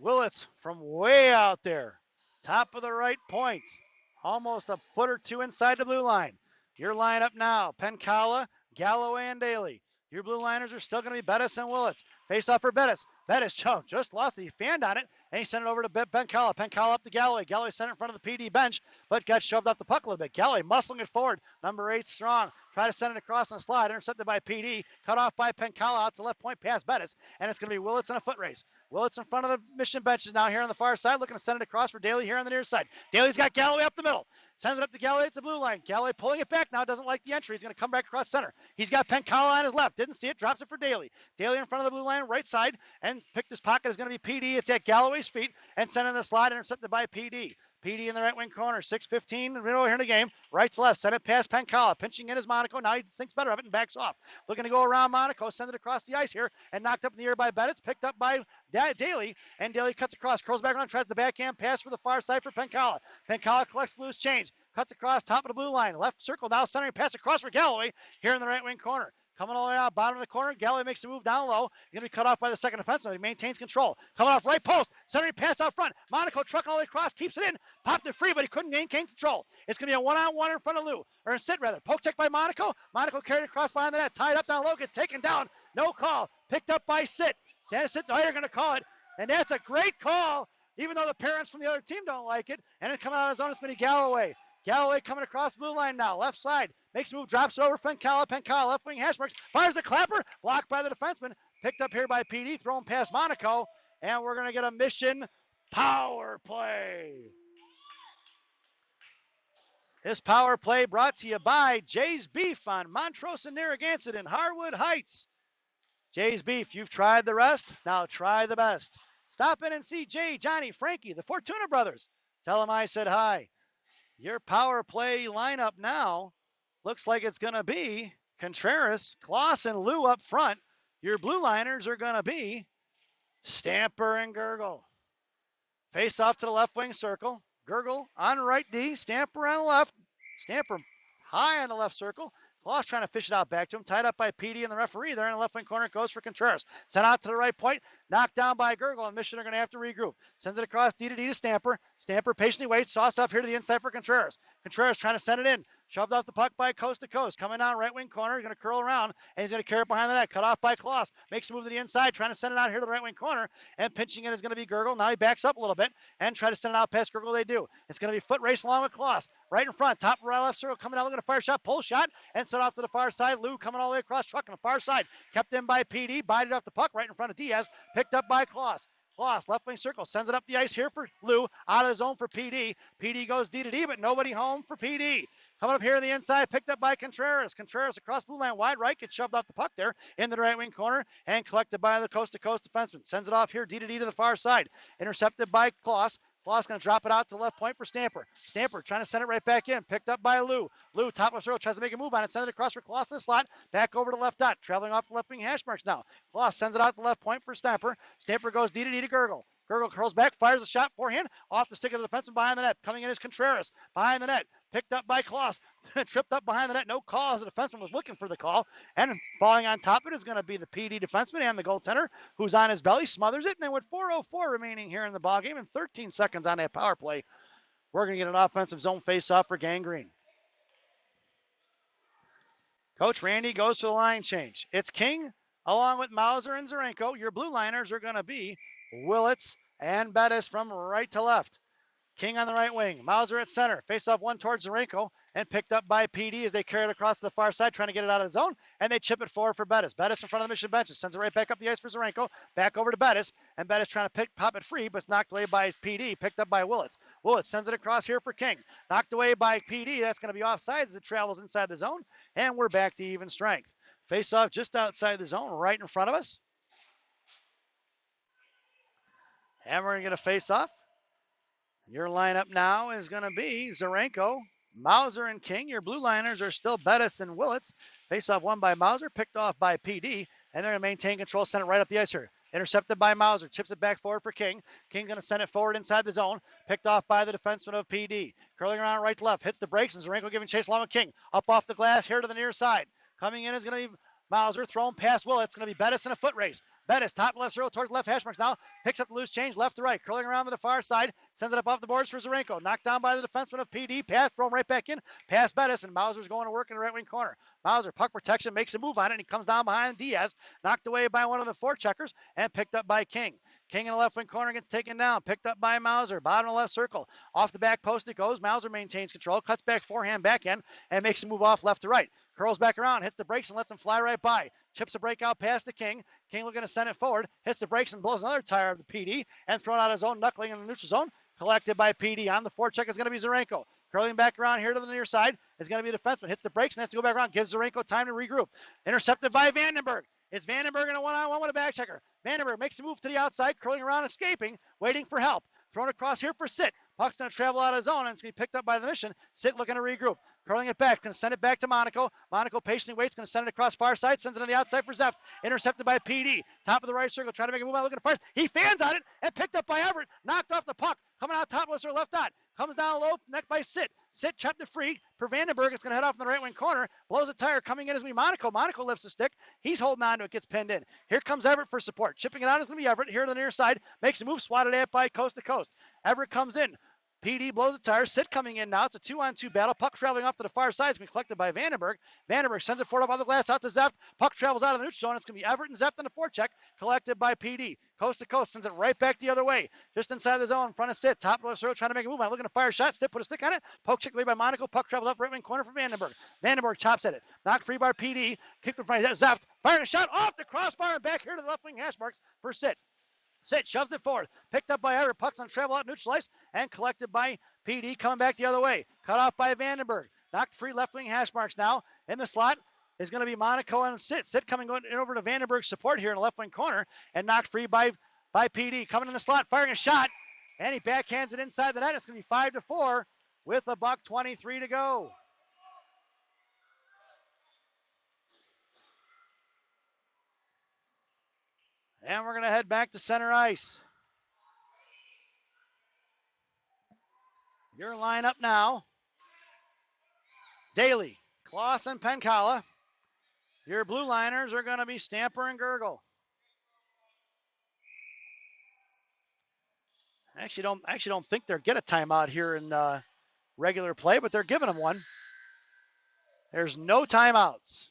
[SPEAKER 1] Willits from way out there. Top of the right point. Almost a foot or two inside the blue line. Your lineup now, Pencala, Galloway, and Daly. Your blue liners are still going to be Bettis and Willits. Face off for Bettis. Bettis just lost it. He fanned on it, and he sent it over to Pencala. Pencala up to Galloway. Galloway sent it in front of the PD bench, but got shoved off the puck a little bit. Galloway muscling it forward. Number 8 strong. Try to send it across on the slide. Intercepted by PD. Cut off by Pencala out to left point past Bettis, and it's going to be Willits in a foot race. Willits in front of the Mission benches now here on the far side, looking to send it across for Daly here on the near side. Daly's got Galloway up the middle. Sends it up to Galloway at the blue line. Galloway pulling it back now, doesn't like the entry. He's going to come back across center. He's got Pencala on his left. Didn't see it, drops it for Daly. Daly in front of the blue line, right side, and picked his pocket is going to be PD. It's at Galloway's feet, and sent in the slide, intercepted by PD. PD in the right wing corner, 6:15 here in the game. Right to left, send it past Pencala. Pinching in is Monaco. Now he thinks better of it and backs off. Looking to go around Monaco, send it across the ice here, and knocked up in the air by Bettis. Picked up by Daly, and Daly cuts across, curls back around, tries the backhand pass for the far side for Pencala. Pencala collects the loose change, cuts across top of the blue line. Left circle now, centering pass across for Galloway here in the right wing corner. Coming all the way out, bottom of the corner. Galloway makes a move down low. He's going to be cut off by the second defenseman. He maintains control. Coming off right post. Centering pass out front. Monaco trucking all the way across. Keeps it in. Popped it free, but he couldn't maintain control. It's going to be a one-on-one in front of Lou. Or a sit, rather. Poke check by Monaco. Monaco carried across behind the net. Tied up down low. Gets taken down. No call. Picked up by Sit. Santa Sit, they're going to call it. And that's a great call, even though the parents from the other team don't like it. And it's coming out of his zone. It's going to be Galloway. Galloway coming across the blue line now, left side. Makes a move, drops it over Pencala. Pencala, left wing hash marks, fires a clapper, blocked by the defenseman. Picked up here by PD, thrown past Monaco. And we're going to get a Mission power play. This power play brought to you by Jay's Beef on Montrose and Narragansett in Harwood Heights. Jay's Beef, you've tried the rest, now try the best. Stop in and see Jay, Johnny, Frankie, the Fortuna brothers. Tell them I said hi. Your power play lineup now looks like it's going to be Contreras, Kloss, and Lou up front. Your blue liners are going to be Stamper and Gurgle. Face off to the left wing circle. Gurgle on right D, Stamper on the left. Stamper high on the left circle. Kloss trying to fish it out back to him. Tied up by PD and the referee. There in the left wing corner. Goes for Contreras. Sent out to the right point. Knocked down by Gurgle. And Mission are going to have to regroup. Sends it across D to Stamper. Stamper patiently waits. Sauced up here to the inside for Contreras. Contreras trying to send it in. Shoved off the puck by coast to coast. Coming down right wing corner. He's going to curl around. And he's going to carry it behind the net. Cut off by Kloss. Makes a move to the inside. Trying to send it out here to the right wing corner. And pinching it is going to be Gurgle. Now he backs up a little bit. And try to send it out past Gurgle. They do. It's going to be foot race along with Kloss. Right in front. Top right left circle. Coming out looking at a fire shot. Pull shot. And set off to the far side. Lou coming all the way across. Truck on the far side. Kept in by PD. Bided off the puck right in front of Diaz. Picked up by Kloss. Kloss, left wing circle, sends it up the ice here for Lou, out of the zone for PD. PD goes D to D, but nobody home for PD. Coming up here on the inside, picked up by Contreras. Contreras across blue line, wide right, gets shoved off the puck there in the right wing corner and collected by the coast-to-coast defenseman. Sends it off here, D to D to the far side. Intercepted by Kloss. Kloss going to drop it out to the left point for Stamper. Stamper trying to send it right back in. Picked up by Lou. Lou, top of circle, tries to make a move on it. Sends it across for Kloss in the slot. Back over to left dot. Traveling off the left wing hash marks now. Kloss sends it out to the left point for Stamper. Stamper goes D to D to Gurgle. Gurgle curls back, fires a shot forehand, off the stick of the defenseman behind the net. Coming in is Contreras, behind the net. Picked up by Kloss, tripped up behind the net, no call as the defenseman was looking for the call. And falling on top of it is going to be the PD defenseman and the goaltender, who's on his belly, smothers it. And then with 4:04 remaining here in the ballgame and 13 seconds on that power play, we're going to get an offensive zone face-off for Gang Green. Coach Randy goes to the line change. It's King along with Mauser and Zarenko. Your blue liners are going to be Willits and Bettis from right to left. King on the right wing. Mauser at center. Face off one towards Zarenko and picked up by PD as they carry it across to the far side, trying to get it out of the zone. And they chip it forward for Bettis. Bettis in front of the Mission benches. Sends it right back up the ice for Zarenko. Back over to Bettis. And Bettis trying to pop it free, but it's knocked away by PD. Picked up by Willits. Willits sends it across here for King. Knocked away by PD. That's going to be offsides as it travels inside the zone. And we're back to even strength. Face off just outside the zone, right in front of us. And we're going to get a face-off. Your lineup now is going to be Zarenko, Mauser, and King. Your blue liners are still Bettis and Willits. Face-off won by Mauser, picked off by PD. And they're going to maintain control, send it right up the ice here. Intercepted by Mauser, chips it back forward for King. King going to send it forward inside the zone. Picked off by the defenseman of PD. Curling around right to left, hits the brakes, and Zarenko giving chase along with King. Up off the glass here to the near side. Coming in is going to be Mauser throwing past Will. It's going to be Bettis in a foot race. Bettis, top left circle towards left hash marks now. Picks up the loose change left to right. Curling around to the far side. Sends it up off the boards for Zarenko. Knocked down by the defenseman of PD. Pass, throw him right back in. Pass Bettis, and Mauser's going to work in the right wing corner. Mauser, puck protection, makes a move on it, and he comes down behind Diaz. Knocked away by one of the forecheckers and picked up by King. King in the left wing corner gets taken down. Picked up by Mauser. Bottom of the left circle. Off the back post it goes. Mauser maintains control. Cuts back forehand backhand and makes a move off left to right. Curls back around, hits the brakes and lets him fly right by. Chips a breakout pass to King. King looking to send it forward. Hits the brakes and blows another tire of the PD and thrown out his own knuckling in the neutral zone. Collected by PD. On the forecheck is going to be Zarenko. Curling back around here to the near side is going to be a defenseman. Hits the brakes and has to go back around. Gives Zarenko time to regroup. Intercepted by Vandenberg. It's Vandenberg in a one-on-one with a back checker. Vandenberg makes a move to the outside, curling around, escaping, waiting for help. Thrown across here for Sitt. Puck's going to travel out of zone, and it's going to be picked up by the Mission. Sitt looking to regroup. Curling it back. Going to send it back to Monaco. Monaco patiently waits. Going to send it across far side. Sends it on the outside for Zeft. Intercepted by PD. Top of the right circle. Trying to make a move out. Looking to fire. He fans on it and picked up by Everett. Knocked off the puck. Coming out top of her left dot. Comes down low. Neck by Sitt. Sitt chopped it free. Per Vandenberg, it's going to head off in the right wing corner. Blows a tire. Coming in is going to be Monaco. Monaco lifts the stick. He's holding on to it. Gets pinned in. Here comes Everett for support. Chipping it out is going to be Everett. Here to the near side. Makes a move. Swatted at by coast to coast. Everett comes in. PD blows the tire. Sitt coming in now. It's a 2-on-2 battle. Puck traveling off to the far side. It's going to be collected by Vandenberg. Vandenberg sends it forward up on the glass out to Zeft. Puck travels out of the neutral zone. It's going to be Everett and Zeft on the forecheck. Collected by PD. Coast to coast. Sends it right back the other way. Just inside the zone in front of Sitt. Top of the circle trying to make a move. Looking to fire a shot. Stitt put a stick on it. Poke checked away by Monaco. Puck travels up right wing corner for Vandenberg. Vandenberg chops at it. Knocked free by PD. Kicked in front of Zeft. Firing a shot off the crossbar and back here to the left wing hash marks for Sitt. Sitt shoves it forward. Picked up by Everett. Puck's on travel out neutral ice and collected by PD coming back the other way. Cut off by Vandenberg. Knocked free left wing hash marks now. In the slot is going to be Monaco and Sitt. Sitt coming in over to Vandenberg's support here in the left wing corner and knocked free by PD. Coming in the slot, firing a shot. And he backhands it inside the net. It's going to be 5-4 with $1:23 to go. And we're going to head back to center ice. Your lineup now. Daly, Kloss, and Penkala. Your blue liners are going to be Stamper and Gurgle. I actually don't think they'll get a timeout here in regular play, but they're giving them one. There's no timeouts.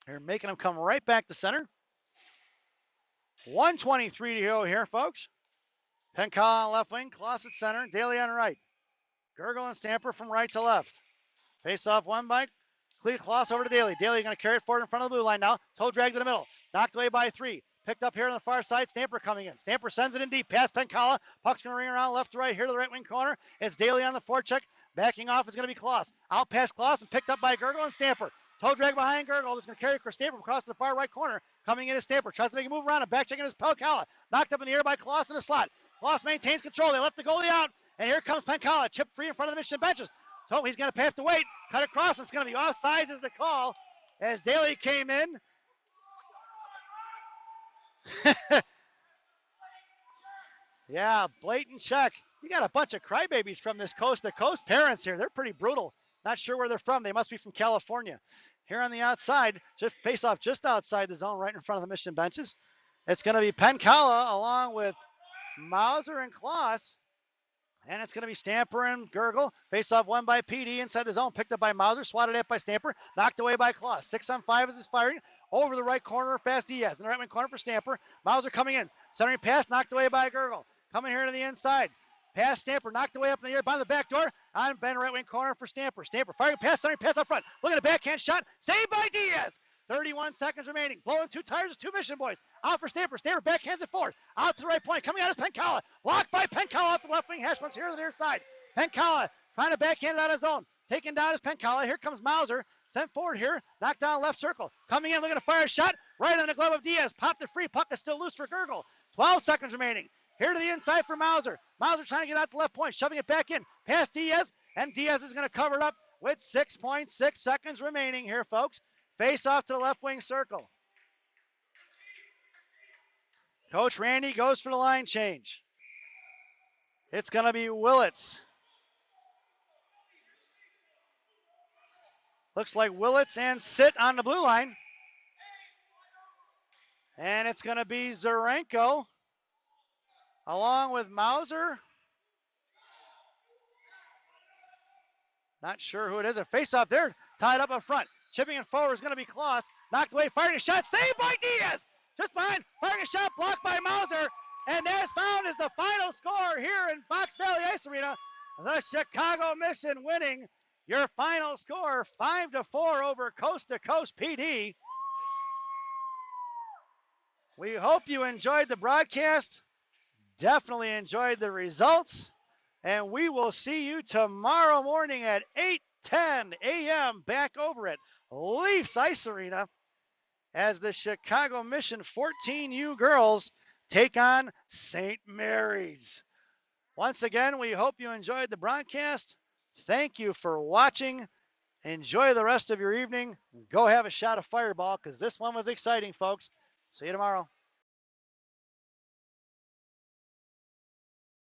[SPEAKER 1] They're making them come right back to center. 1:23 to go here, folks. Penkala on left wing, Kloss at center, Daly on right. Gurgle and Stamper from right to left. Face off one by Kloss over to Daly. Daly going to carry it forward in front of the blue line now. Toe drag to the middle. Knocked away by 3. Picked up here on the far side. Stamper coming in. Stamper sends it in deep past Penkala. Puck's going to ring around left to right here to the right wing corner. It's Daly on the forecheck. Backing off is going to be Kloss. Out past Kloss and picked up by Gurgle and Stamper. Toe drag behind Gurgle. It's going to carry for Stamper across the far right corner. Coming in is Stamper. Tries to make a move around and back checking his Penkala. Knocked up in the air by Kloss in the slot. Kloss maintains control. They left the goalie out. And here comes Penkala. Chip free in front of the Mission benches. So he's going to have to wait. Cut across. It's going to be offsides is the call as Daly came in. Yeah, blatant check. You got a bunch of crybabies from this coast-to-coast parents here. They're pretty brutal. Not sure where they're from. They must be from California. Here on the outside, just face off just outside the zone, right in front of the Mission benches. It's going to be Penkala along with Mauser and Kloss. And it's going to be Stamper and Gurgle. Face off one by PD inside the zone. Picked up by Mauser. Swatted at by Stamper. Knocked away by Kloss. 6-on-5 as it's firing. Over the right corner past Diaz. In the right wing corner for Stamper. Mauser coming in. Centering pass. Knocked away by Gurgle. Coming here to the inside. Pass Stamper. Knocked away up in the air behind the back door. On Ben right wing corner for Stamper. Stamper firing pass. Centering pass up front. Look at a backhand shot. Saved by Diaz. 31 seconds remaining. Blowing 2 tires. 2 Mission boys. Out for Stamper. Stamper backhands it forward. Out to the right point. Coming out is Penkala. Blocked by Penkala off the left wing hash marks here to the near side. Penkala trying to backhand it out of zone. Taken down is Penkala. Here comes Mauser. Sent forward here. Knocked down left circle. Coming in. Looking to fire a shot. Right on the glove of Diaz. Popped it free. Puck is still loose for Gurgle. 12 seconds remaining. Here to the inside for Mauser. Mauser trying to get out the left point. Shoving it back in. Past Diaz. And Diaz is going to cover it up with 6.6 seconds remaining here, folks. Face off to the left wing circle. Coach Randy goes for the line change. It's going to be Willits. Looks like Willits and Sitt on the blue line. And it's going to be Zarenko along with Mauser. Not sure who it is. A face-off there, tied up front. Chipping it forward is going to be Kloss. Knocked away, firing a shot, saved by Diaz. Just behind, firing a shot, blocked by Mauser. And as found is the final score here in Fox Valley Ice Arena. The Chicago Mission winning your final score 5-4 over Coast to Coast PD. We hope you enjoyed the broadcast. Definitely enjoyed the results. And we will see you tomorrow morning at 8:10 a.m. back over at Leafs Ice Arena as the Chicago Mission 14U girls take on St. Mary's. Once again, we hope you enjoyed the broadcast. Thank you for watching. Enjoy the rest of your evening. Go have a shot of Fireball because this one was exciting, folks. See you tomorrow.